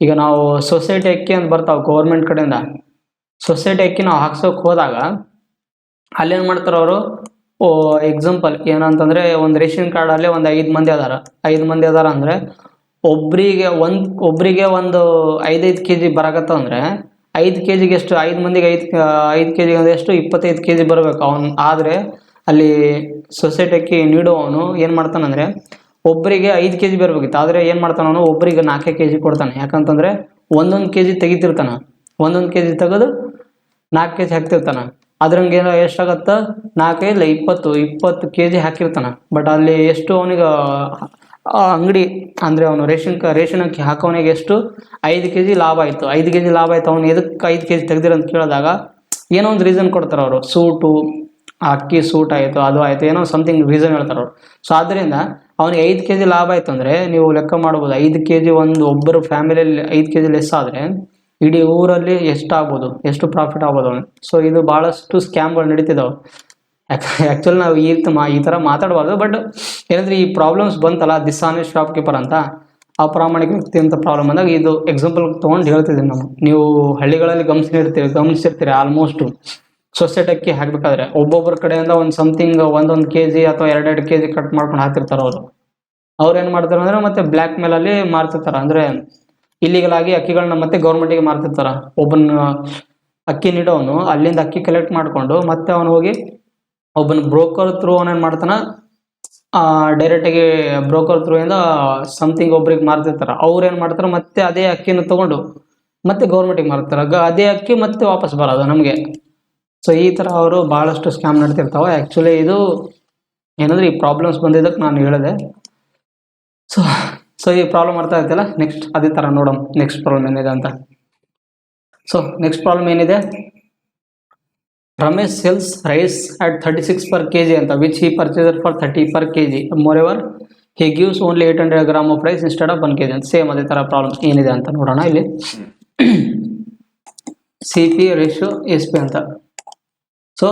ಈಗ ನಾವು ಸೊಸೈಟಿ ಅಕ್ಕಿ ಅಂತ ಬರ್ತಾವೆ ಗೌರ್ಮೆಂಟ್ ಕಡೆಯಿಂದ. ಸೊಸೈಟಿ ಅಕ್ಕಿ ನಾವು ಹಾಕ್ಸೋಕೆ ಹೋದಾಗ ಅಲ್ಲೇನು ಮಾಡ್ತಾರೆ ಅವರು, ಎಕ್ಸಾಂಪಲ್ ಏನಂತಂದರೆ, ಒಂದು ರೇಷನ್ ಕಾರ್ಡಲ್ಲಿ ಒಂದು 5 ಮಂದಿ ಅದಾರ. 5 ಮಂದಿ ಅದಾರ ಅಂದರೆ ಒಬ್ಬರಿಗೆ ಒಂದು 5 kg ಬರಾಕತ್ತಂದರೆ 5 kgಗೆ ಎಷ್ಟು, 5 ಮಂದಿಗೆ 5 kg ಅಂದರೆ ಎಷ್ಟು, 25 kg ಬರಬೇಕು ಅವನು. ಆದರೆ ಅಲ್ಲಿ ಸೊಸೈಟಿ ಅಕ್ಕಿ ನೀಡುವವನು ಏನು ಮಾಡ್ತಾನಂದರೆ, ಒಬ್ಬರಿಗೆ 5 kg ಬರಬೇಕಿತ್ತು, ಆದರೆ ಏನು ಮಾಡ್ತಾನೆ ಅವನು, ಒಬ್ಬರಿಗೆ 4 kg ಕೊಡ್ತಾನೆ. ಯಾಕಂತಂದರೆ 1 kg ತೆಗಿತಿರ್ತಾನೆ, 1 kg ತೆಗೆದು 4 kg ಹಾಕ್ತಿರ್ತಾನೆ. ಅದ್ರಂಗೆ ಏನೋ ಎಷ್ಟಾಗತ್ತೆ, 4 5 20 kg ಹಾಕಿರ್ತಾನೆ. ಬಟ್ ಅಲ್ಲಿ ಎಷ್ಟು ಅವನಿಗೆ ಅಂಗಡಿ ಅಂದರೆ ಅವನು ರೇಷನ್ ಅಕ್ಕಿ ಹಾಕೋನಿಗೆ ಎಷ್ಟು, 5 kg ಲಾಭ ಆಯಿತು. 5 kg ಲಾಭ ಆಯಿತು. ಅವನು ಎದಕ್ಕೆ 5 kg ತೆಗ್ದಿರ ಅಂತ ಕೇಳಿದಾಗ ಏನೋ ಒಂದು ರೀಸನ್ ಕೊಡ್ತಾರೆ ಅವರು. ಸೂಟು, ಅಕ್ಕಿ ಸೂಟ್ ಆಯಿತು, ಅದು ಆಯಿತು, ಏನೋ ಸಮಥಿಂಗ್ ರೀಸನ್ ಹೇಳ್ತಾರೆ ಅವರು. ಸೊ ಆದ್ದರಿಂದ ಅವನಿಗೆ 5 kg ಲಾಭ ಆಯಿತು ಅಂದರೆ ನೀವು ಲೆಕ್ಕ ಮಾಡ್ಬೋದು, 5 kg ಒಬ್ಬರು ಫ್ಯಾಮಿಲಿಯಲ್ಲಿ 5 kg ಲೆಸ್ ಆದರೆ ಇಡೀ ಊರಲ್ಲಿ ಎಷ್ಟಾಗ್ಬೋದು, ಎಷ್ಟು ಪ್ರಾಫಿಟ್ ಆಗ್ಬೋದು ಅವನು. ಸೊ ಇದು ಭಾಳಷ್ಟು ಸ್ಕ್ಯಾಮ್ಗಳು ನಡೀತಿದ್ದಾವೆ. ಆ್ಯಕ್ಚುಲಿ ನಾವು ಈ ಥರ ಮಾತಾಡಬಾರ್ದು. ಬಟ್ ಏನಂದರೆ ಈ ಪ್ರಾಬ್ಲಮ್ಸ್ ಬಂತಲ್ಲ, ಡಿಸಾನೆಸ್ಟ್ ಶಾಪ್ಕೀಪರ್ ಅಂತ, ಅಪ್ರಾಮಾಣಿಕ ವ್ಯಕ್ತಿ ಅಂತ ಪ್ರಾಬ್ಲಮ್ ಬಂದಾಗ ಇದು ಎಕ್ಸಾಂಪಲ್ ತೊಗೊಂಡು ಹೇಳ್ತಿದ್ದೀವಿ ನಾವು. ನೀವು ಹಳ್ಳಿಗಳಲ್ಲಿ ಗಮನಿಸಿರ್ತೀರಿ ಆಲ್ಮೋಸ್ಟು. ಸೊಸೈಟಿ ಅಕ್ಕಿ ಹಾಕಬೇಕಾದ್ರೆ ಒಬ್ಬೊಬ್ಬರ ಕಡೆಯಿಂದ ಒಂದು ಸಮಥಿಂಗ್ 1 kg ಅಥವಾ 2 kg ಕಟ್ ಮಾಡ್ಕೊಂಡು ಹಾಕ್ತಿರ್ತಾರೆ ಅವರು. ಏನು ಮಾಡ್ತಾರೆ ಅಂದರೆ ಮತ್ತೆ ಬ್ಲ್ಯಾಕ್ ಮೇಲಲ್ಲಿ ಮಾರ್ತಿರ್ತಾರೆ. ಅಂದರೆ ಇಲ್ಲಿಗಲ್ ಆಗಿ ಅಕ್ಕಿಗಳನ್ನ ಮತ್ತೆ ಗೌರ್ಮೆಂಟಿಗೆ ಮಾರ್ತಿರ್ತಾರೆ. ಒಬ್ಬನ ಅಕ್ಕಿ ನೀಡೋನು ಅಲ್ಲಿಂದ ಅಕ್ಕಿ ಕಲೆಕ್ಟ್ ಮಾಡಿಕೊಂಡು ಮತ್ತೆ ಅವನು ಹೋಗಿ ಒಬ್ಬನ ಬ್ರೋಕರ್ ಥ್ರೂ ಅವನೇನು ಮಾಡ್ತಾನೆ, ಡೈರೆಕ್ಟಾಗಿ ಬ್ರೋಕರ್ ಥ್ರೂ ಇಂದ ಸಮಥಿಂಗ್ ಒಬ್ರಿಗೆ ಮಾರ್ತಿರ್ತಾರೆ. ಅವ್ರು ಏನು ಮಾಡ್ತಾರೆ, ಮತ್ತೆ ಅದೇ ಅಕ್ಕಿನ ತೊಗೊಂಡು ಮತ್ತೆ ಗೌರ್ಮೆಂಟಿಗೆ ಮಾರ್ತಾರೆ. ಅದೇ ಅಕ್ಕಿ ಮತ್ತೆ ವಾಪಸ್ ಬರೋದು ನಮಗೆ. ಸೊ ಈ ಥರ ಅವರು ಭಾಳಷ್ಟು ಸ್ಕ್ಯಾಮ್ ನಡ್ತಿರ್ತಾವೆ. ಆ್ಯಕ್ಚುಲಿ ಇದು ಏನಂದರೆ ಈ ಪ್ರಾಬ್ಲಮ್ಸ್ ಬಂದಿದ್ದಕ್ಕೆ ನಾನು ಹೇಳಿದೆ. ಸೊ ಈ ಪ್ರಾಬ್ಲಮ್ ಅರ್ಥ ಆಯ್ತಲ್ಲ. ನೆಕ್ಸ್ಟ್ ಅದೇ ಥರ ನೋಡೋಣ ನೆಕ್ಸ್ಟ್ ಪ್ರಾಬ್ಲಮ್ ಏನಿದೆ ಅಂತ. ಸೊ ನೆಕ್ಸ್ಟ್ ಪ್ರಾಬ್ಲಮ್ ಏನಿದೆ, Ramesh sells rice at 36 per kg ಅಂತ which he purchased for 30 per kg. Moreover, he gives only 800 gram of rice instead of 1 kg ಅಂತ. ಸೇಮ್ ಅದೇ ತರ ಪ್ರಾಬ್ಲಮ್ ಏನಿದೆ ಅಂತ ನೋಡೋಣ. ಇಲ್ಲಿ CP ರೇಷಿಯೋ SP ಅಂತ. ಸೊ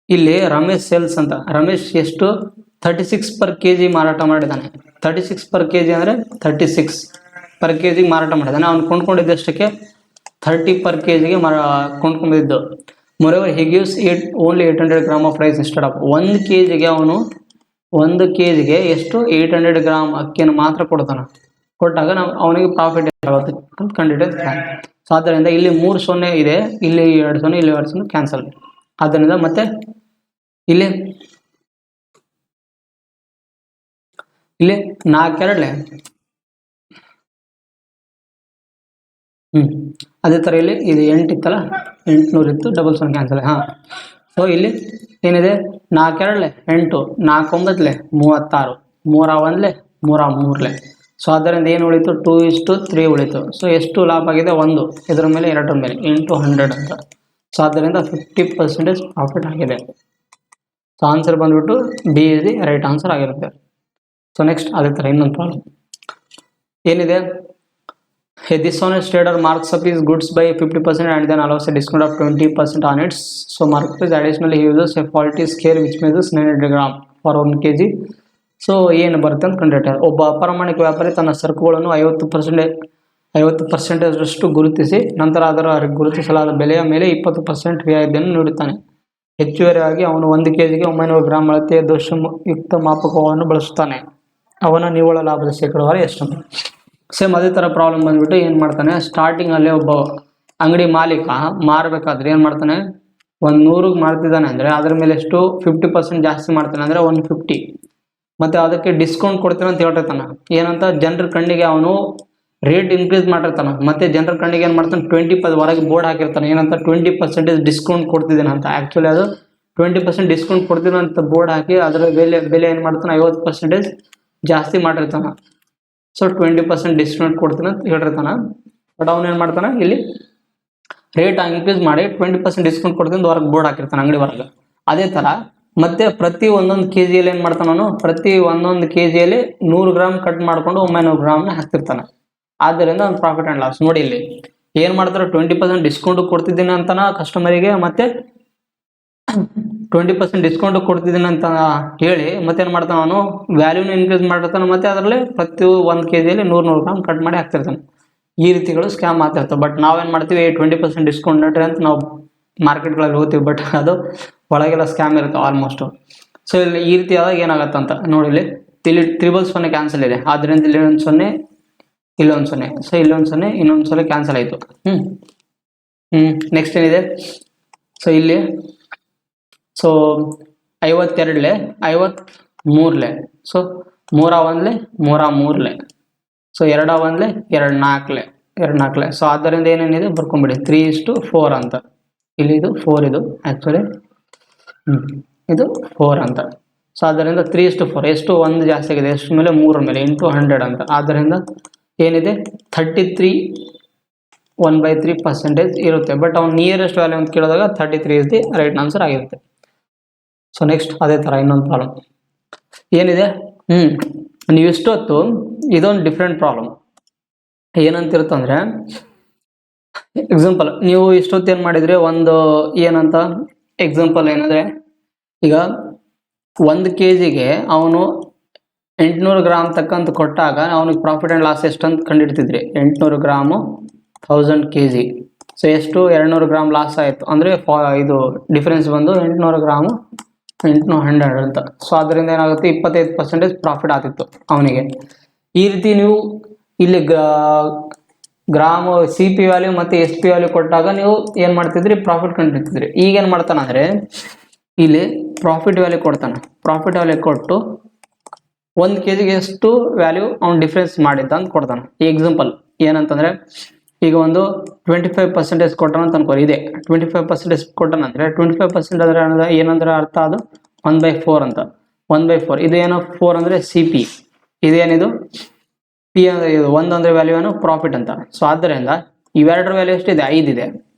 ಇಲ್ಲಿ ರಮೇಶ್ ಸೇಲ್ಸ್ ಅಂತ, ರಮೇಶ್ ಎಷ್ಟು 36 per kg ಮಾರಾಟ ಮಾಡಿದ್ದಾನೆ. 36 per kg ಅಂದರೆ 36 per kg ಮಾರಾಟ ಮಾಡಿದ್ದಾನೆ. ಅವ್ನು ಕೊಂಡ್ಕೊಂಡಿದ್ದಷ್ಟಕ್ಕೆ 30 per kg ಗೆ ಕೊಂಡ್ಕೊಂಡಿದ್ದು. Moreover, he gives only 800 gram of rice instead of 1 kg ಗೆ ಅವನು 1 kg ಗೆ ಎಷ್ಟು 800 ಗ್ರಾಮ್ ಅಕ್ಕಿಯನ್ನು ಮಾತ್ರ ಕೊಡ್ತಾನೆ. ಕೊಟ್ಟಾಗ ನಾವು ಅವನಿಗೆ ಪ್ರಾಫಿಟ್ ಆಗುತ್ತೆ ಅಂತ ಕಂಡುಹಿಡಿಯುತ್ತೆ. ಸೊ ಆದ್ದರಿಂದ ಇಲ್ಲಿ 3 0 ಇದೆ, ಇಲ್ಲಿ 2 0, ಇಲ್ಲಿ 2 0 ಕ್ಯಾನ್ಸಲ್. ಆದ್ದರಿಂದ ಮತ್ತೆ ಇಲ್ಲಿ 4 2 ಅದೇ ಥರ ಇಲ್ಲಿ ಇದು 8 ಇತ್ತಲ್ಲ, 800 ಇತ್ತು, 0 0 ಕ್ಯಾನ್ಸಲ್. ಸೊ ಇಲ್ಲಿ ಏನಿದೆ, 4 2 8, 4 9 36, 3 1 3 ಸೊ ಆದ್ದರಿಂದ ಏನು ಉಳಿತು, 2:3 ಉಳಿತು. ಸೊ ಎಷ್ಟು ಲಾಭ ಆಗಿದೆ, 1 ಇದರ ಮೇಲೆ 2 ಮೇಲೆ 8 100 ಅಂತ. ಸೊ ಆದ್ದರಿಂದ 50% ಪ್ರಾಫಿಟ್ ಆಗಿದೆ. ಸೊ ಆನ್ಸರ್ ಬಂದ್ಬಿಟ್ಟು B is the right answer ಆಗಿರುತ್ತೆ. ಸೊ ನೆಕ್ಸ್ಟ್ ಅದೇ ಥರ ಇನ್ನೊಂದು ಪ್ರಾಬ್ಲಮ್ ಏನಿದೆ, a dishonest trader marks up his goods by 50% and then allows a discount of 20% on it. So markup is additionally he uses a faulty scale which measures 900 gram for 1 kg. So ಏನು ಬರುತ್ತೆ ಅಂತ ಕಂಡುಹಿಡಿತಾರೆ. ಒಬ್ಬ ಅಪ್ರಾಮಾಣಿಕ ವ್ಯಾಪಾರಿ ತನ್ನ ಸರಕುಗಳನ್ನು 50% ಅಷ್ಟು ಗುರುತಿಸಿ ನಂತರ ಅದರ ಗುರುತಿಸಲಾದ ಬೆಲೆಯ ಮೇಲೆ 20% ರಿಯಾಯಿತಿಯನ್ನು ನೀಡುತ್ತಾನೆ. ಹೆಚ್ಚುವರಿಯಾಗಿ ಅವನು 1 kg ಗೆ 900 ಗ್ರಾಂ ಅಳತೆಯ ದೋಷಯುಕ್ತ ಮಾಪಕವನ್ನು ಬಳಸುತ್ತಾನೆ. ಅವನ ನಿವ್ವಳ ಲಾಭದ ಶೇಕಡಾವಾರು ಎಷ್ಟು? ಸೇಮ್ ಅದೇ ಥರ ಪ್ರಾಬ್ಲಮ್ ಬಂದ್ಬಿಟ್ಟು ಏನು ಮಾಡ್ತಾನೆ, ಸ್ಟಾರ್ಟಿಂಗಲ್ಲೇ ಒಬ್ಬ ಅಂಗಡಿ ಮಾಲೀಕ ಮಾರಬೇಕಾದ್ರೆ ಏನು ಮಾಡ್ತಾನೆ, 100ಗೆ ಮಾರ್ತಿದ್ದಾನೆ ಅಂದರೆ ಅದರ ಮೇಲೆ ಎಷ್ಟು 50% ಜಾಸ್ತಿ ಮಾಡ್ತಾನೆ ಅಂದರೆ 150. ಮತ್ತು ಅದಕ್ಕೆ ಡಿಸ್ಕೌಂಟ್ ಕೊಡ್ತೀನಿ ಅಂತ ಹೇಳಿರ್ತಾನೆ. ಏನಂತ, ಜನರ ಕಣ್ಣಿಗೆ ಅವನು ರೇಟ್ ಇನ್ಕ್ರೀಸ್ ಮಾಡಿರ್ತಾನೆ. ಮತ್ತು ಜನರ ಕಣ್ಣಿಗೆ ಏನು ಮಾಡ್ತಾನೆ, 20% ಹೊರಗೆ ಬೋರ್ಡ್ ಹಾಕಿರ್ತಾನೆ. ಏನಂತ, 20% ಡಿಸ್ಕೌಂಟ್ ಕೊಡ್ತಿದ್ದೀನಿ ಅಂತ. ಆ್ಯಕ್ಚುಲಿ ಅದು 20% ಡಿಸ್ಕೌಂಟ್ ಕೊಡ್ತೀನಿ ಅಂತ ಬೋರ್ಡ್ ಹಾಕಿ ಅದರ ಬೆಲೆ ಏನು ಮಾಡ್ತಾನೆ, 50% ಜಾಸ್ತಿ ಮಾಡಿರ್ತಾನೆ. ಸೊ 20% ಡಿಸ್ಕೌಂಟ್ ಕೊಡ್ತೀನಿ ಅಂತ ಹೇಳಿರ್ತಾನೆ. ಬಟ್ ಅವನು ಏನು ಮಾಡ್ತಾನೆ, ಇಲ್ಲಿ ರೇಟ್ ಇನ್ಕ್ರೀಸ್ ಮಾಡಿ 20% ಡಿಸ್ಕೌಂಟ್ ಕೊಡ್ತೀನಿ ಹೊರಗೆ ಬೋರ್ಡ್ ಹಾಕಿರ್ತಾನೆ ಅಂಗಡಿ ಹೊರಗೆ. ಅದೇ ಥರ ಮತ್ತೆ ಪ್ರತಿ 1 kgಯಲ್ಲಿ ಏನು ಮಾಡ್ತಾನೆ ಅವನು, ಪ್ರತಿ 1 kgಯಲ್ಲಿ 100 ಗ್ರಾಮ್ ಕಟ್ ಮಾಡಿಕೊಂಡು 900 ಗ್ರಾಮ್ನ ಹಾಕ್ತಿರ್ತಾನೆ. ಆದ್ದರಿಂದ ಒಂದು ಪ್ರಾಫಿಟ್ ಆ್ಯಂಡ್ ಲಾಸ್. ನೋಡಿ ಇಲ್ಲಿ ಏನು ಮಾಡ್ತಾರೆ, 20% ಡಿಸ್ಕೌಂಟ್ ಕೊಡ್ತಿದ್ದೀನಿ ಅಂತಾನ ಕಸ್ಟಮರಿಗೆ, ಮತ್ತೆ 20% ಡಿಸ್ಕೌಂಟ್ ಕೊಡ್ತಿದ್ದೀನಿ ಅಂತ ಹೇಳಿ ಮತ್ತೇನು ಮಾಡ್ತಾನೆ ಅವನು, ವ್ಯಾಲ್ಯೂನ ಇನ್ಕ್ರೀಸ್ ಮಾಡಿರ್ತಾನೆ. ಮತ್ತು ಅದರಲ್ಲಿ ಪ್ರತಿ 1 kgಯಲ್ಲಿ 100 ಗ್ರಾಮ್ ಕಟ್ ಮಾಡಿ ಹಾಕ್ತಿರ್ತಾನೆ. ಈ ರೀತಿಗಳು ಸ್ಕ್ಯಾಮ್ ಆಗ್ತಿರ್ತವೆ. ಬಟ್ ನಾವೇನು ಮಾಡ್ತೀವಿ, 20% ಡಿಸ್ಕೌಂಟ್ ನಟ್ರಿ ಅಂತ ನಾವು ಮಾರ್ಕೆಟ್ಗಳಲ್ಲಿ ಹೋಗ್ತೀವಿ. ಬಟ್ ಅದು ಒಳಗೆಲ್ಲ ಸ್ಕ್ಯಾಮ್ ಇರುತ್ತೆ ಆಲ್ಮೋಸ್ಟು. ಸೊ ಇಲ್ಲಿ ಈ ರೀತಿ ಆದಾಗ ಏನಾಗುತ್ತೆ ಅಂತ ನೋಡಿ, ಇಲ್ಲಿ 000 ಕ್ಯಾನ್ಸಲ್ ಇದೆ. ಆದ್ದರಿಂದ ಇಲ್ಲಿ 1 0, ಇಲ್ಲೊಂದು 0, ಸೊ ಇಲ್ಲೊಂದು 0, ಇನ್ನೊಂದು 0 ಕ್ಯಾನ್ಸಲ್ ಆಯಿತು. ನೆಕ್ಸ್ಟ್ ಏನಿದೆ, ಸೊ ಇಲ್ಲಿ ಸೊ 52 53, ಸೊ 3 1 3 ಸೊ 2 1 2 4. ಸೊ ಆದ್ದರಿಂದ ಏನೇನಿದೆ ಬರ್ಕೊಂಬಿಡಿ, 3:4 ಅಂತ. ಇಲ್ಲಿ ಇದು 4, ಇದು ಆ್ಯಕ್ಚುಲಿ ಇದು 4 ಅಂತ. ಸೊ ಆದ್ದರಿಂದ 3:4 ಎಷ್ಟು 1 ಜಾಸ್ತಿ ಆಗಿದೆ, ಎಷ್ಟು ಮೇಲೆ 3 ಮೇಲೆ ಇಂಟು 100 ಅಂತ. ಆದ್ದರಿಂದ ಏನಿದೆ 33 1/3% ಇರುತ್ತೆ. ಬಟ್ ಅವ್ನು ನಿಯರೆಸ್ಟ್ ವ್ಯಾಲ್ಯೂ ಅಂತ ಕೇಳಿದಾಗ 33 ಇಸ್ ದಿ ರೈಟ್ ಆನ್ಸರ್ ಆಗಿರುತ್ತೆ. ಸೊ ನೆಕ್ಸ್ಟ್ ಅದೇ ಥರ ಇನ್ನೊಂದು ಪ್ರಾಬ್ಲಮ್ ಏನಿದೆ, ನೀವು ಇಷ್ಟೊತ್ತು ಇದೊಂದು ಡಿಫ್ರೆಂಟ್ ಪ್ರಾಬ್ಲಮ್. ಏನಂತಿರುತ್ತಂದರೆ, ಎಕ್ಸಾಂಪಲ್ ನೀವು ಇಷ್ಟೊತ್ತು ಏನು ಮಾಡಿದರೆ, ಒಂದು ಏನಂತ ಎಕ್ಸಾಂಪಲ್ ಏನಂದರೆ, ಈಗ 1 kgಗೆ ಅವನು 800 ಗ್ರಾಮ್ ತಕ್ಕಂತ ಕೊಟ್ಟಾಗ ಅವನಿಗೆ ಪ್ರಾಫಿಟ್ ಆ್ಯಂಡ್ ಲಾಸ್ ಎಷ್ಟು ಅಂತ ಕಂಡುಹಿಡ್ತಿದ್ರಿ. 800 ಗ್ರಾಮು 1000 kg. ಸೊ ಎಷ್ಟು 200 ಗ್ರಾಮ್ ಲಾಸ್ ಆಯಿತು ಅಂದರೆ ಇದು ಡಿಫ್ರೆನ್ಸ್ ಬಂದು 800 ಗ್ರಾಮು 800 ಅಂತ. ಸೊ ಅದರಿಂದ ಏನಾಗುತ್ತೆ, 25% ಪ್ರಾಫಿಟ್ ಆಗ್ತಿತ್ತು ಅವನಿಗೆ. ಈ ರೀತಿ ನೀವು ಇಲ್ಲಿ ಗ್ರಾಮ್ CP ವ್ಯಾಲ್ಯೂ ಮತ್ತು SP ವ್ಯಾಲ್ಯೂ ಕೊಟ್ಟಾಗ ನೀವು ಏನು ಮಾಡ್ತಿದ್ರಿ, ಪ್ರಾಫಿಟ್ ಕಂಡುಹಿಡ್ತಿದ್ರಿ. ಈಗ ಏನು ಮಾಡ್ತಾನೆ ಅಂದರೆ, ಇಲ್ಲಿ ಪ್ರಾಫಿಟ್ ವ್ಯಾಲ್ಯೂ ಕೊಡ್ತಾನೆ. ಪ್ರಾಫಿಟ್ ವ್ಯಾಲ್ಯೂ ಕೊಟ್ಟು 1 kgಗೆ ಎಷ್ಟು ವ್ಯಾಲ್ಯೂ ಅವ್ನು ಡಿಫ್ರೆನ್ಸ್ ಮಾಡಿದ್ದ ಅಂತ ಕೊಡ್ತಾನೆ. ಈ ಎಕ್ಸಾಂಪಲ್ ಏನಂತಂದರೆ, ಈಗ ಒಂದು 25% ಕೊಟ್ಟಾನ ಅಂತ ಅನ್ಕೋರಿ. ಇದೆ 25% ಕೊಟ್ಟಾನಂದರೆ 25% ಅಂದರೆ ಏನಂದ್ರೆ ಅರ್ಥ, ಅದು 1/4 ಅಂತ. 1/4 ಇದು ಏನೋ 4 ಅಂದರೆ CP, ಇದೇನಿದು P ಅಂದರೆ ಇದು 1 ಅಂದರೆ ವ್ಯಾಲ್ಯೂ ಏನು ಪ್ರಾಫಿಟ್ ಅಂತ. ಸೊ ಆದ್ದರಿಂದ ಇವೆರಡರ ವ್ಯಾಲ್ಯೂ ಎಷ್ಟಿದೆ? 5 ಇದೆ,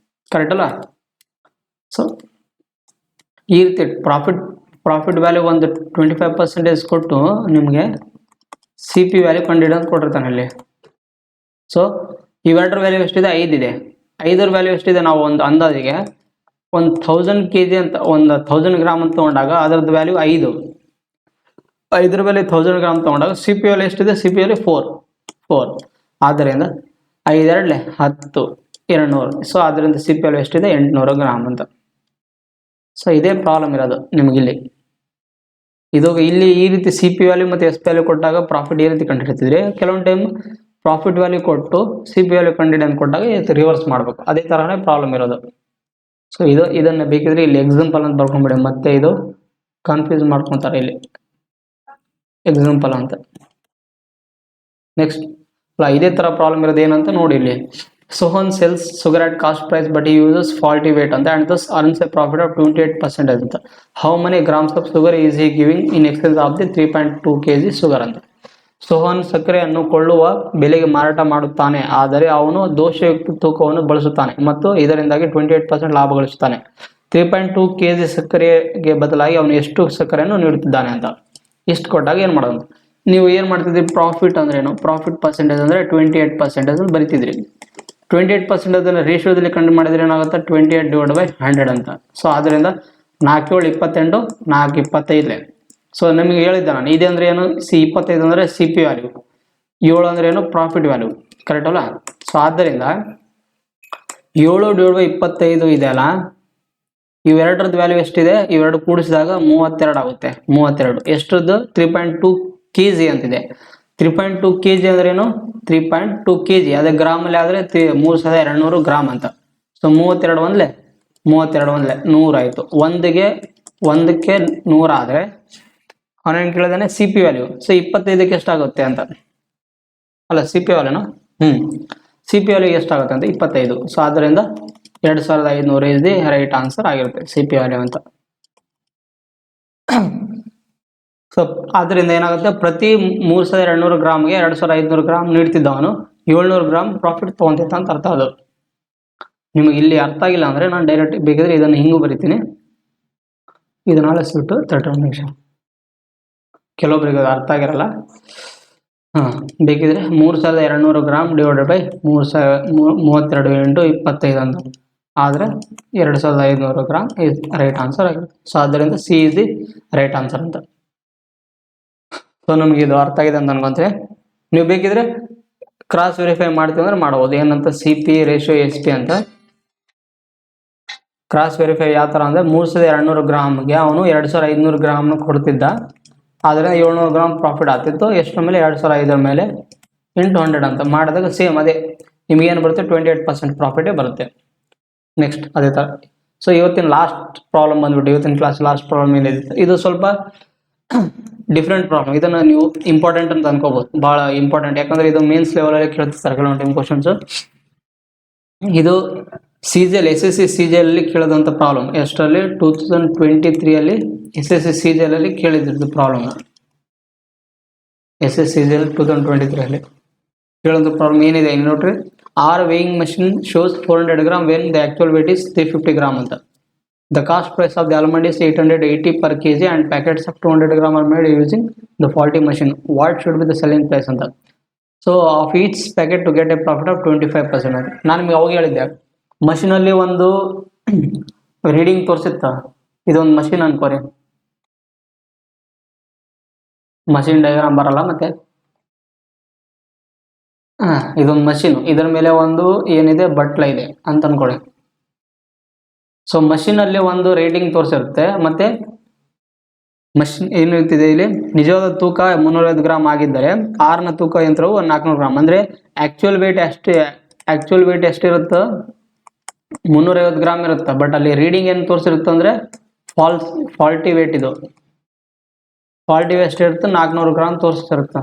ಕರೆಕ್ಟ್ ಅಲ್ಲ? ಸೊ ಈ ರೀತಿ ಪ್ರಾಫಿಟ್ ವ್ಯಾಲ್ಯೂ ಒಂದು 25% ಕೊಟ್ಟು ನಿಮಗೆ ಸಿ ಪಿ ವ್ಯಾಲ್ಯೂ ಕಂಡುಹಿಡಿದು ಅಂತ ಕೊಟ್ಟಿರ್ತಾನೆ ಅಲ್ಲಿ. ಸೊ ಇವೆರಡರ ವ್ಯಾಲ್ಯೂ ಎಷ್ಟಿದೆ? 5 ಇದೆ. 5ರ ವ್ಯಾಲ್ಯೂ ಎಷ್ಟಿದೆ? ನಾವು ಒಂದು ಅಂದಾಜಿಗೆ 1000 kg ಅಂತ, 1000 ಗ್ರಾಮ್ ಅಂತ ತಗೊಂಡಾಗ ಅದರದ್ದು ವ್ಯಾಲ್ಯೂ 5. 5ರ ವ್ಯಾಲ್ಯೂ 1000 ಗ್ರಾಮ್ ತಗೊಂಡಾಗ ಸಿ ಪಿ ವ್ಯಾಲ್ಯೂ ಎಷ್ಟಿದೆ? C P value 4. ಆದ್ದರಿಂದ 5 2 10 200. ಸೊ ಅದರಿಂದ ಸಿ ಪಿ ವ್ಯಾಲ್ಯೂ ಎಷ್ಟಿದೆ? 800 ಗ್ರಾಮ್ ಅಂತ. ಸೊ ಇದೇ ಪ್ರಾಬ್ಲಮ್ ಇರೋದು ನಿಮಗಿಲ್ಲಿ. ಇದು ಇಲ್ಲಿ ಈ ರೀತಿ ಸಿ ಪಿ ವ್ಯಾಲ್ಯೂ ಮತ್ತು ಎಸ್ ಪಿ ವ್ಯಾಲ್ಯೂ ಕೊಟ್ಟಾಗ ಪ್ರಾಫಿಟ್ ಈ ರೀತಿ ಕಂಡುಹಿಡಿತಿದ್ರೆ, ಕೆಲವೊಂದು ಟೈಮ್ ಪ್ರಾಫಿಟ್ ವ್ಯಾಲ್ಯೂ ಕೊಟ್ಟು ಸಿ ಪಿ ವ್ಯಾಲ್ಯೂ ಕಂಡುಹಿಡಿ ಅಂತ ಕೊಟ್ಟಾಗ ರಿವರ್ಸ್ ಮಾಡಬೇಕು. ಅದೇ ಥರನೇ ಪ್ರಾಬ್ಲಮ್ ಇರೋದು. ಸೊ ಇದನ್ನು ಬೇಕಿದ್ರೆ ಇಲ್ಲಿ ಎಕ್ಸಾಂಪಲ್ ಅಂತ ಬರ್ಕೊಂಡ್ಬಿಡಿ, ಮತ್ತೆ ಇದು ಕನ್ಫ್ಯೂಸ್ ಮಾಡ್ಕೊತಾರೆ ಇಲ್ಲಿ ಎಕ್ಸಾಂಪಲ್ ಅಂತ. ನೆಕ್ಸ್ಟ್ ಇದೇ ಥರ ಪ್ರಾಬ್ಲಮ್ ಇರೋದು ಏನಂತ ನೋಡಿ ಇಲ್ಲಿ. Sohan sells sugar at cost price but he uses faulty weight ಅಂತ and thus earns a profit of 28% ಅಂತ. How many grams of sugar is he giving in excess of the 3.2 kg sugar ಅಂತ. ಸೋಹನ್ ಸಕ್ಕರೆಯನ್ನು ಕೊಳ್ಳುವ ಬೆಲೆಗೆ ಮಾರಾಟ ಮಾಡುತ್ತಾನೆ, ಆದರೆ ಅವನು ದೋಷಯುಕ್ತ ತೂಕವನ್ನು ಬಳಸುತ್ತಾನೆ ಮತ್ತು ಇದರಿಂದಾಗಿ 28% ಲಾಭ ಗಳಿಸುತ್ತಾನೆ. 3.2 kg ಸಕ್ಕರೆಗೆ ಬದಲಾಗಿ ಅವನು ಎಷ್ಟು ಸಕ್ಕರೆಯನ್ನು ನೀಡುತ್ತಿದ್ದಾನೆ ಅಂತ. ಇಷ್ಟು ಕೊಟ್ಟಾಗ ಏನು ಮಾಡೋದು? ನೀವು ಏನು ಮಾಡ್ತಿದ್ರಿ? ಪ್ರಾಫಿಟ್ ಅಂದ್ರೆ ಏನು? ಪ್ರಾಫಿಟ್ ಪರ್ಸೆಂಟೇಜ್ ಅಂದರೆ 28% ಅಂತ ಬರಿತಿದ್ರಿ. 28% ಅದನ್ನು ರೇಷಿಯೋದಲ್ಲಿ ಕಂಡು ಮಾಡಿದ್ರೆ ಏನಾಗುತ್ತೆ? 28/100 ಅಂತ. ಸೊ ಆದ್ದರಿಂದ 4 7 28, 4 25. ಸೊ ನಮಗೆ ಹೇಳಿದ್ದೆ ನಾನು, ಇದೆ ಅಂದರೆ ಏನು? 25 ಅಂದರೆ ಸಿ ಪಿ ವ್ಯಾಲ್ಯೂ, 7 ಅಂದರೆ ಏನು? ಪ್ರಾಫಿಟ್ ವ್ಯಾಲ್ಯೂ, ಕರೆಕ್ಟ್ ಅಲ್ಲ? ಸೊ ಆದ್ದರಿಂದ 7/25 ಇದೆ ಅಲ್ಲ, ಇವೆರಡರದ್ದು ವ್ಯಾಲ್ಯೂ ಎಷ್ಟಿದೆ? ಇವೆರಡು ಕೂಡಿಸಿದಾಗ 32 ಆಗುತ್ತೆ. 32 ಎಷ್ಟರದ್ದು? 3.2 kg ಅಂತಿದೆ. 3.2 kg ಅಂದ್ರೆ ಏನು? 3.2 kg, ಅದೇ ಗ್ರಾಮಲ್ಲಿ ಆದರೆ 3200 ಗ್ರಾಮ್ ಅಂತ. ಸೊ 32 ಒಂದ್ಲೆ 100 ಆಯಿತು. ಒಂದಕ್ಕೆ 100 ಆದರೆ ಅವನೇನು ಕೇಳಿದಾನೆ? C P value. ಸೊ 25ಕ್ಕೆ ಎಷ್ಟಾಗುತ್ತೆ ಅಂತ ಅಲ್ಲ, ಸಿ ಪಿ ವ್ಯಾಲ್ಯೂನು ಸಿ ಪಿ ವ್ಯಾಲ್ಯೂ ಎಷ್ಟಾಗುತ್ತೆ ಅಂತ 25. ಸೊ ಆದ್ದರಿಂದ 2500 ಇಸ್ ದಿ ರೈಟ್ ಆನ್ಸರ್ ಆಗಿರುತ್ತೆ ಸಿ ಪಿ ವ್ಯಾಲ್ಯೂ ಅಂತ. ಸೊ ಆದ್ದರಿಂದ ಏನಾಗುತ್ತೆ? ಪ್ರತಿ 3200 ಗ್ರಾಮ್ಗೆ 2500 ಗ್ರಾಮ್ ನೀಡ್ತಿದ್ದವನು 700 ಗ್ರಾಮ್ ಪ್ರಾಫಿಟ್ ತೊಗೊಂತಿದ್ದ ಅಂತ ಅರ್ಥ. ಅದು ನಿಮಗೆ ಇಲ್ಲಿ ಅರ್ಥ ಆಗಿಲ್ಲ ಅಂದರೆ ನಾನು ಡೈರೆಕ್ಟ್ ಬೇಕಿದ್ರೆ ಇದನ್ನು ಹಿಂಗೂ ಬರಿತೀನಿ, ಇದನ್ನ ಅಳಿಸ್ಬಿಟ್ಟು 31 ನಿಮಿಷ. ಕೆಲವೊಬ್ಬರಿಗೆ ಅದು ಅರ್ಥ ಆಗಿರಲ್ಲ. ಬೇಕಿದ್ರೆ 3200 ಗ್ರಾಮ್ ಡಿವೈಡೆಡ್ ಬೈ 32 × 25 ಅಂತ ಆದರೆ 2500 ಗ್ರಾಮ್ ಇಸ್ ರೈಟ್ ಆನ್ಸರ್ ಆಗಿರುತ್ತೆ. ಸೊ ಆದ್ದರಿಂದ C is the right answer ಅಂತ. ಸೊ ನಮಗೆ ಇದು ಅರ್ಥ ಆಗಿದೆ ಅಂತ ಅನ್ಕೊಂತೀವಿ. ನೀವು ಬೇಕಿದ್ರೆ ಕ್ರಾಸ್ ವೆರಿಫೈ ಮಾಡ್ತೀವಿ ಅಂದ್ರೆ ಮಾಡ್ಬೋದು. ಏನಂತ? C P ratio S P ಅಂತ ಕ್ರಾಸ್ ವೆರಿಫೈ ಯಾವ ಥರ ಅಂದರೆ 3200 ಗ್ರಾಮ್ಗೆ ಅವನು 2500 ಗ್ರಾಮ್ನ ಕೊಡ್ತಿದ್ದ, ಆದರೆ 700 ಗ್ರಾಮ್ ಪ್ರಾಫಿಟ್ ಆಗ್ತಿತ್ತು. ಎಷ್ಟರ ಮೇಲೆ? 2500 ಮೇಲೆ ಇಂಟು 100 ಅಂತ ಮಾಡಿದಾಗ ಸೇಮ್ ಅದೇ ನಿಮಗೇನು ಬರುತ್ತೆ? 28% ಪ್ರಾಫಿಟೇ ಬರುತ್ತೆ. ನೆಕ್ಸ್ಟ್ ಅದೇ ಥರ. ಸೊ ಇವತ್ತಿನ ಲಾಸ್ಟ್ ಪ್ರಾಬ್ಲಮ್ ಬಂದ್ಬಿಟ್ಟು, ಇವತ್ತಿನ ಕ್ಲಾಸ್ ಲಾಸ್ಟ್ ಪ್ರಾಬ್ಲಮ್ ಏನಿದೆ ಇದು ಸ್ವಲ್ಪ ಡಿಫ್ರೆಂಟ್ ಪ್ರಾಬ್ಲಮ್. ಇದನ್ನು ನೀವು ಇಂಪಾರ್ಟೆಂಟ್ ಅಂತ ಅನ್ಕೋಬಹುದು, ಭಾಳ ಇಂಪಾರ್ಟೆಂಟ್. ಯಾಕಂದರೆ ಇದು ಮೇನ್ಸ್ ಲೆವೆಲಲ್ಲಿ ಕೇಳ್ತಿರ್ತಾರೆ ಕೆಲವೊಂದು ಟೈಮ್ ಕ್ವಶನ್ಸು. ಇದು CGL SSC CGL ಅಲ್ಲಿ ಕೇಳಿದಂಥ ಪ್ರಾಬ್ಲಮ್. ಎಷ್ಟರಲ್ಲಿ? 2023 SSC CGL ಅಲ್ಲಿ ಕೇಳಿದ್ದು ಪ್ರಾಬ್ಲಮ್. SSC CGL 2023 ಕೇಳೋದು ಪ್ರಾಬ್ಲಮ್ ಏನಿದೆ ಇನ್ನು ನೋಡ್ರಿ. Our weighing machine shows 400 gram when the actual weight is 350 gram ಅಂತ. The cost price of the almond is 880 per kg and packets of 200 gram are made using the faulty machine. What should be the selling price ಅಂತ. So of each packet to get a profit of 25% ಅಂತ. ನಾನು ನಿಮಗೆ ಅವಾಗ ಹೇಳಿದ್ದೆ, ಮಷಿನಲ್ಲಿ ಒಂದು reading ತೋರಿಸುತ್ತಾ, ಇದೊಂದು machine ಅನ್ಕೋರಿ, machine diagram ಬರಲ್ಲ ಮತ್ತೆ ಇದೊಂದು ಮಷಿನ್, ಇದರ ಮೇಲೆ ಒಂದು ಏನಿದೆ ಬಟ್ಲ ಇದೆ ಅಂತ ಅನ್ಕೊಳ್ಳಿ. ಸೊ ಮಷಿನಲ್ಲಿ ಒಂದು ರೇಟಿಂಗ್ ತೋರಿಸಿರುತ್ತೆ, ಮತ್ತೆ ಮಷಿನ್ ಏನು ಇರ್ತಿದೆ ಇಲ್ಲಿ ನಿಜವಾದ ತೂಕ 350 ಗ್ರಾಮ್ ಆಗಿದ್ದರೆ ಆರ್ನ ತೂಕ ಯಂತ್ರವು 400 ಗ್ರಾಮ್. ಅಂದರೆ ಆ್ಯಕ್ಚುಯಲ್ ವೇಟ್ ಎಷ್ಟಿರುತ್ತೋ 350 ಗ್ರಾಮ್ ಇರುತ್ತೆ. ಬಟ್ ಅಲ್ಲಿ ರೀಡಿಂಗ್ ಏನು ತೋರಿಸಿರುತ್ತೆ ಅಂದರೆ ಫಾಲ್ಟಿ ವೇಟ್. ಇದು ಫಾಲ್ಟಿ ವೇಟ್ ಎಷ್ಟಿರುತ್ತೆ? 400 ಗ್ರಾಮ್ ತೋರಿಸ್ತಿರುತ್ತೆ.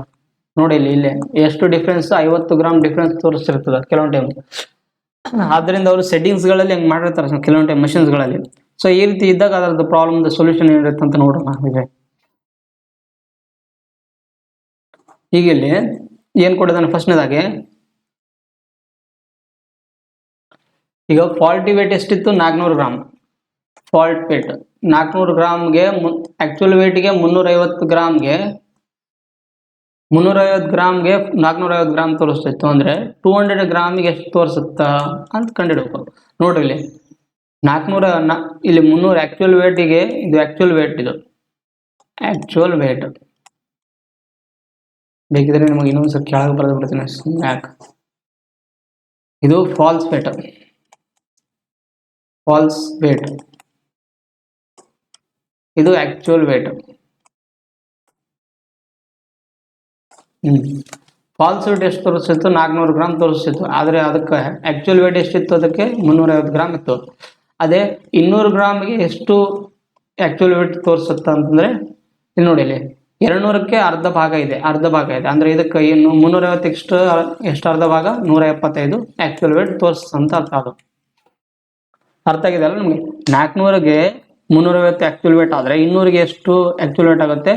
ನೋಡಿ ಇಲ್ಲೇ ಎಷ್ಟು ಡಿಫ್ರೆನ್ಸ್? 50 ಗ್ರಾಮ್ ಡಿಫ್ರೆನ್ಸ್ ತೋರಿಸ್ತಿರ್ತದೆ ಕೆಲವೊಂದು ಟೈಮ್. ಆದ್ದರಿಂದ ಅವರು ಸೆಟ್ಟಿಂಗ್ಸ್ಗಳಲ್ಲಿ ಹೆಂಗೆ ಮಾಡಿರ್ತಾರೆ ಕೆಲವೊಂದು ಟೈಮ್ ಮಷಿನ್ಸ್ಗಳಲ್ಲಿ. ಸೊ ಈ ರೀತಿ ಇದ್ದಾಗ ಅದರದ್ದು ಪ್ರಾಬ್ಲಮ್ದು ಸೊಲ್ಯೂಷನ್ ಏನಿರುತ್ತೆ ಅಂತ ನೋಡೋಣ. ಈಗ ಇಲ್ಲಿ ಏನು ಕೊಟ್ಟಿದ್ದಾನೆ? ಫಸ್ಟ್ನೇದಾಗಿ ಈಗ ಫಾಲ್ಟಿ ವೇಟ್ ಎಷ್ಟಿತ್ತು 400 ಗ್ರಾಮ್ ಫಾಲ್ಟ್ ವೇಟ್ 400 ಗ್ರಾಮ್ಗೆ ಆಕ್ಚುಯಲ್ ವೇಟ್ಗೆ 350 ಗ್ರಾಮ್ಗೆ 450 ಗ್ರಾಮ್ ತೋರಿಸ್ತಿತ್ತು ಅಂದ್ರೆ 200 ಗ್ರಾಮಿಗೆ ಎಷ್ಟು ತೋರಿಸುತ್ತಾ ಅಂತ ಕಂಡಿಡ್ಬೇಕು. ನೋಡ್ರಿ ಇಲ್ಲಿ 400 ಇಲ್ಲಿ 300 ಆಕ್ಚುಯಲ್ ವೇಟಿಗೆ ಇದು ಆಕ್ಚುಯಲ್ ವೇಟ್, ಇದು ಆಕ್ಚುಯಲ್ ವೇಟ್. ಬೇಕಿದ್ರೆ ನಿಮಗೆ ಇನ್ನೊಂದ್ಸಲ ಕೆಳಗೆ ಬರೆದು ಬಿಡ್ತೀನಿ ಯಾಕೆ. ಇದು ಫಾಲ್ಸ್ ವೇಟ್, ಇದು ಆಕ್ಚುಯಲ್ ವೇಟ್. ಫಾಲ್ಸ್ ವೇಟ್ ಎಷ್ಟು ತೋರಿಸ್ತಿತ್ತು 400 ಗ್ರಾಮ್ ತೋರಿಸ್ತಿತ್ತು, ಆದರೆ ಅದಕ್ಕೆ ಆಕ್ಚುಯಲ್ ವೇಟ್ ಎಷ್ಟಿತ್ತು, ಅದಕ್ಕೆ 350 ಗ್ರಾಮ್ ಇತ್ತು. ಅದೇ 200 ಗ್ರಾಮ್ಗೆ ಎಷ್ಟು ಆಕ್ಚುಯಲ್ ವೇಟ್ ತೋರಿಸುತ್ತ ಅಂತಂದ್ರೆ ಇಲ್ಲಿ ನೋಡಿ, ಇಲ್ಲಿ 200ಕ್ಕೆ ಅರ್ಧ ಭಾಗ ಇದೆ ಅಂದ್ರೆ ಇದಕ್ಕೆ ಇನ್ನು 350 ಎಷ್ಟು ಅರ್ಧ ಭಾಗ 175 ಆಕ್ಚುಯಲ್ ವೇಟ್ ತೋರಿಸ್ತಂತ ಅರ್ಥ. ಅದು ಅರ್ಥ ಆಗಿದೆ ಅಲ್ಲ ನಿಮಗೆ. 400ಗೆ 350 ಆಕ್ಚುಯಲ್ ವೇಟ್ ಆದರೆ 200ಗೆ ಎಷ್ಟು ಆಕ್ಚುಯಲ್ ವೇಟ್ ಆಗುತ್ತೆ,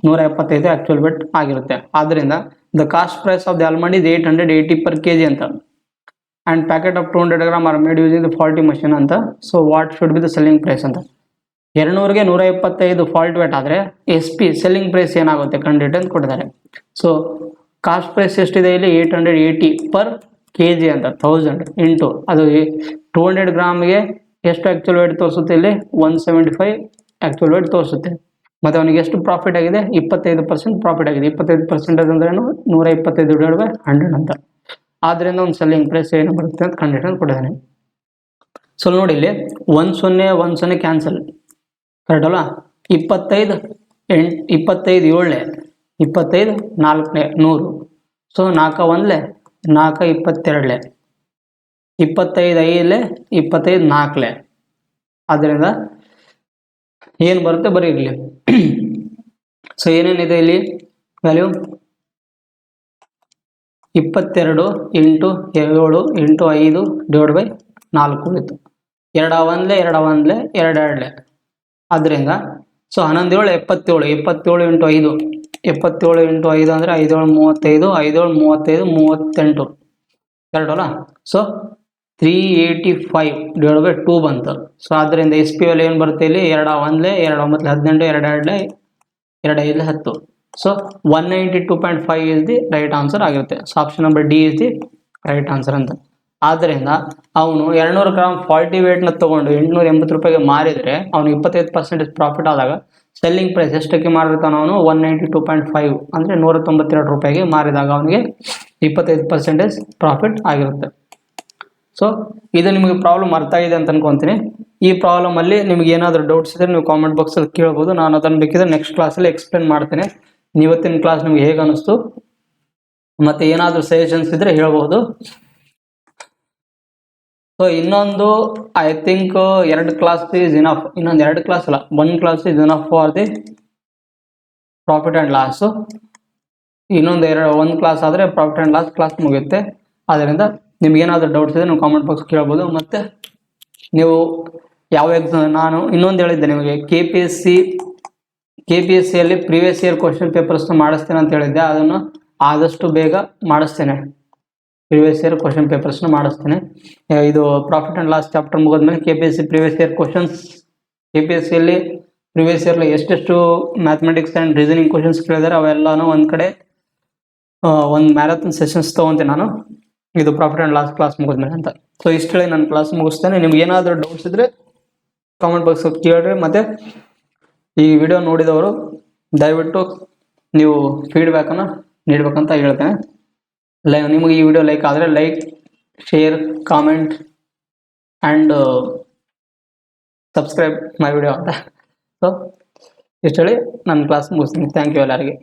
175 ಆಕ್ಚುಯಲ್ ವೇಟ್ ಆಗಿರುತ್ತೆ. ಆದ್ದರಿಂದ the cost price of the almond is 880 per kg ಅಂತ, and packet of 200 gram are made using the faulty machine ಅಂತ. So what should be the selling price ಅಂತ. 200ಗೆ 175 fault weight ಆದರೆ SP selling price ಏನಾಗುತ್ತೆ ಕಂಡಿಟ್ಟು ಅಂತ ಕೊಟ್ಟಿದ್ದಾರೆ. So cost price ಎಷ್ಟಿದೆ ಇಲ್ಲಿ 880 per kg ಅಂತ, 1000 ಇಂಟು ಅದು 200 ಗ್ರಾಮ್ಗೆ ಎಷ್ಟು ಆಕ್ಚುಯಲ್ ವೇಟ್ ತೋರಿಸುತ್ತೆ, ಇಲ್ಲಿ 175 ಆಕ್ಚುಯಲ್ ವೇಟ್ ತೋರಿಸುತ್ತೆ. ಮತ್ತು ಅವನಿಗೆ ಎಷ್ಟು ಪ್ರಾಫಿಟ್ ಆಗಿದೆ, 25% ಪ್ರಾಫಿಟ್ ಆಗಿದೆ. 25% ಅಂದ್ರೆ ಏನು, 125/100 ಅಂತ. ಆದ್ದರಿಂದ ಒಂದು ಸೆಲ್ಲಿಂಗ್ ಪ್ರೈಸ್ ಏನು ಬರುತ್ತೆ ಅಂತ ಕಂಡಿಟ್ಟು ಕೊಟ್ಟಿದ್ದಾನೆ. ಸೊ ನೋಡಿ ಇಲ್ಲಿ 10 ಕ್ಯಾನ್ಸಲ್, ಕರೆಕ್ಟ್ ಅಲ್ಲ. 25 7 25 4 100. ಸೊ 4 1 4 22 25 5 25 4. ಆದ್ದರಿಂದ ಏನು ಬರುತ್ತೆ ಬರೀ ಇರಲಿ. ಸೊ ಏನೇನಿದೆ ಇಲ್ಲಿ value 22 into 7 into 5 divide by 4 ಉಳಿತು. 2 1 2 2. ಆದ್ದರಿಂದ ಸೊ 11 7 77 77 ಇಂಟು 5 77 ಇಂಟು 5 ಅಂದರೆ 5 7 35 5 7 35 38 ಕರೆಕ್ಟ್ ಅಲ್ಲ. ಸೊ 385 ಡಿವೈಡ್ ಬೈ 2 ಬಂತು. ಸೊ ಆದ್ದರಿಂದ SP ವ್ಯಾಲ್ಯೂ ಏನು ಬರುತ್ತೆ ಇಲ್ಲಿ 2 1 2 9 18 2 2 2 5 10. So 192.5 is the right answer ಆಗಿರುತ್ತೆ. So option number D is the right answer ಅಂತ. ಆದ್ದರಿಂದ ಅವನು 200 ಗ್ರಾಮ್ ಫಾಲ್ಟಿ ವೇಟ್ನ ತೊಗೊಂಡು 880 ರೂಪಾಯಿಗೆ ಮಾರಿದರೆ ಅವನು 25% ಪ್ರಾಫಿಟ್ ಆದಾಗ ಸೆಲ್ಲಿಂಗ್ ಪ್ರೈಸ್ ಎಷ್ಟಕ್ಕೆ ಮಾರಿರ್ತಾನೆ ಅವನು 192.5 ಅಂದರೆ 192 ರೂಪಾಯಿಗೆ ಮಾರಿದಾಗ ಅವನಿಗೆ 25% ಪ್ರಾಫಿಟ್ ಆಗಿರುತ್ತೆ. ಸೊ ಇದು ನಿಮಗೆ ಪ್ರಾಬ್ಲಮ್ ಅರ್ಥ ಆಗಿದೆ ಅಂತ ಅನ್ಕೊಂತೀನಿ. ಈ ಪ್ರಾಬ್ಲಮ್ ಅಲ್ಲಿ ನಿಮ್ಗೆ ಏನಾದರೂ ಡೌಟ್ಸ್ ಇದ್ರೆ ನೀವು ಕಾಮೆಂಟ್ ಬಾಕ್ಸಲ್ಲಿ ಕೇಳ್ಬೋದು. ನಾನು ಅದನ್ನು ಬೇಕಿದ್ರೆ ನೆಕ್ಸ್ಟ್ ಕ್ಲಾಸಲ್ಲಿ ಎಕ್ಸ್ಪ್ಲೇನ್ ಮಾಡ್ತೇನೆ. ಇವತ್ತಿನ ಕ್ಲಾಸ್ ನಿಮ್ಗೆ ಹೇಗೆ ಅನಿಸ್ತು ಮತ್ತೆ ಏನಾದರೂ ಸಜೆಷನ್ಸ್ ಇದ್ರೆ ಹೇಳ್ಬೋದು. ಸೊ ಇನ್ನೊಂದು I think 2 class is enough. ಇನ್ನೊಂದು 2 ಕ್ಲಾಸ್ ಅಲ್ಲ, 1 class is enough for the profit and loss. ಇನ್ನೊಂದು 1 ಕ್ಲಾಸ್ ಆದರೆ ಪ್ರಾಫಿಟ್ ಆ್ಯಂಡ್ ಲಾಸ್ ಕ್ಲಾಸ್ ಮುಗಿಯುತ್ತೆ. ಆದ್ದರಿಂದ ನಿಮ್ಗೆ ಏನಾದರೂ ಡೌಟ್ಸ್ ಇದೆ ನೀವು ಕಾಮೆಂಟ್ ಬಾಕ್ಸ್ ಕೇಳ್ಬೋದು. ಮತ್ತು ನೀವು ಯಾವ ಎಕ್ಸಾಮ್, ನಾನು ಇನ್ನೊಂದು ಹೇಳಿದ್ದೆ ನಿಮಗೆ KPSCಯಲ್ಲಿ ಪ್ರೀವಿಯಸ್ ಇಯರ್ ಕ್ವಶನ್ ಪೇಪರ್ಸ್ನ ಮಾಡಿಸ್ತೇನೆ ಅಂತ ಹೇಳಿದ್ದೆ. ಅದನ್ನು ಆದಷ್ಟು ಬೇಗ ಮಾಡಿಸ್ತೇನೆ. ಪ್ರೀವಿಯಸ್ ಇಯರ್ ಕ್ವಶನ್ ಪೇಪರ್ಸ್ನ ಮಾಡಿಸ್ತೇನೆ. ಇದು ಪ್ರಾಫಿಟ್ ಆ್ಯಂಡ್ ಲಾಸ್ ಚಾಪ್ಟರ್ ಮುಗಿದ್ಮೇಲೆ KPSC ಪ್ರೀವಿಯಸ್ ಇಯರ್ ಕ್ವಶನ್ಸ್, KPSCಯಲ್ಲಿ ಪ್ರೀವಿಯಸ್ ಇಯರ್ಲಿ ಎಷ್ಟೆಷ್ಟು ಮ್ಯಾಥಮೆಟಿಕ್ಸ್ ಆ್ಯಂಡ್ ರೀಸನಿಂಗ್ ಕ್ವಶನ್ಸ್ ಕೇಳಿದ್ದಾರೆ ಅವೆಲ್ಲನೂ ಒಂದು ಕಡೆ ಒಂದು ಮ್ಯಾರಥಾನ್ ಸೆಷನ್ಸ್ ತೊಗೊತೀನಿ ನಾನು, ಇದು ಪ್ರಾಫಿಟ್ ಆ್ಯಂಡ್ ಲಾಸ್ ಕ್ಲಾಸ್ ಮುಗಿದ್ಮೇಲೆ ಅಂತ. ಸೊ ಇಷ್ಟು ಹೇಳಿ ನಾನು ಕ್ಲಾಸ್ ಮುಗಿಸ್ತೇನೆ. ನಿಮ್ಗೆ ಏನಾದರೂ ಡೌಟ್ಸ್ ಇದ್ದರೆ ಕಾಮೆಂಟ್ ಬಾಕ್ಸ್ ಕೇಳಿರಿ. ಮತ್ತು ಈ ವಿಡಿಯೋ ನೋಡಿದವರು ದಯವಿಟ್ಟು ನೀವು ಫೀಡ್ಬ್ಯಾಕನ್ನು ನೀಡಬೇಕಂತ ಹೇಳ್ತೇನೆ. ನಿಮಗೆ ಈ ವಿಡಿಯೋ ಲೈಕ್ ಆದರೆ like, share, comment and subscribe my video ಅಂತ. ಸೊ ಇಷ್ಟು ಹೇಳಿ ನನ್ನ ಕ್ಲಾಸ್ ಮುಗಿಸ್ತೀನಿ. ಥ್ಯಾಂಕ್ ಯು ಎಲ್ಲರಿಗೆ.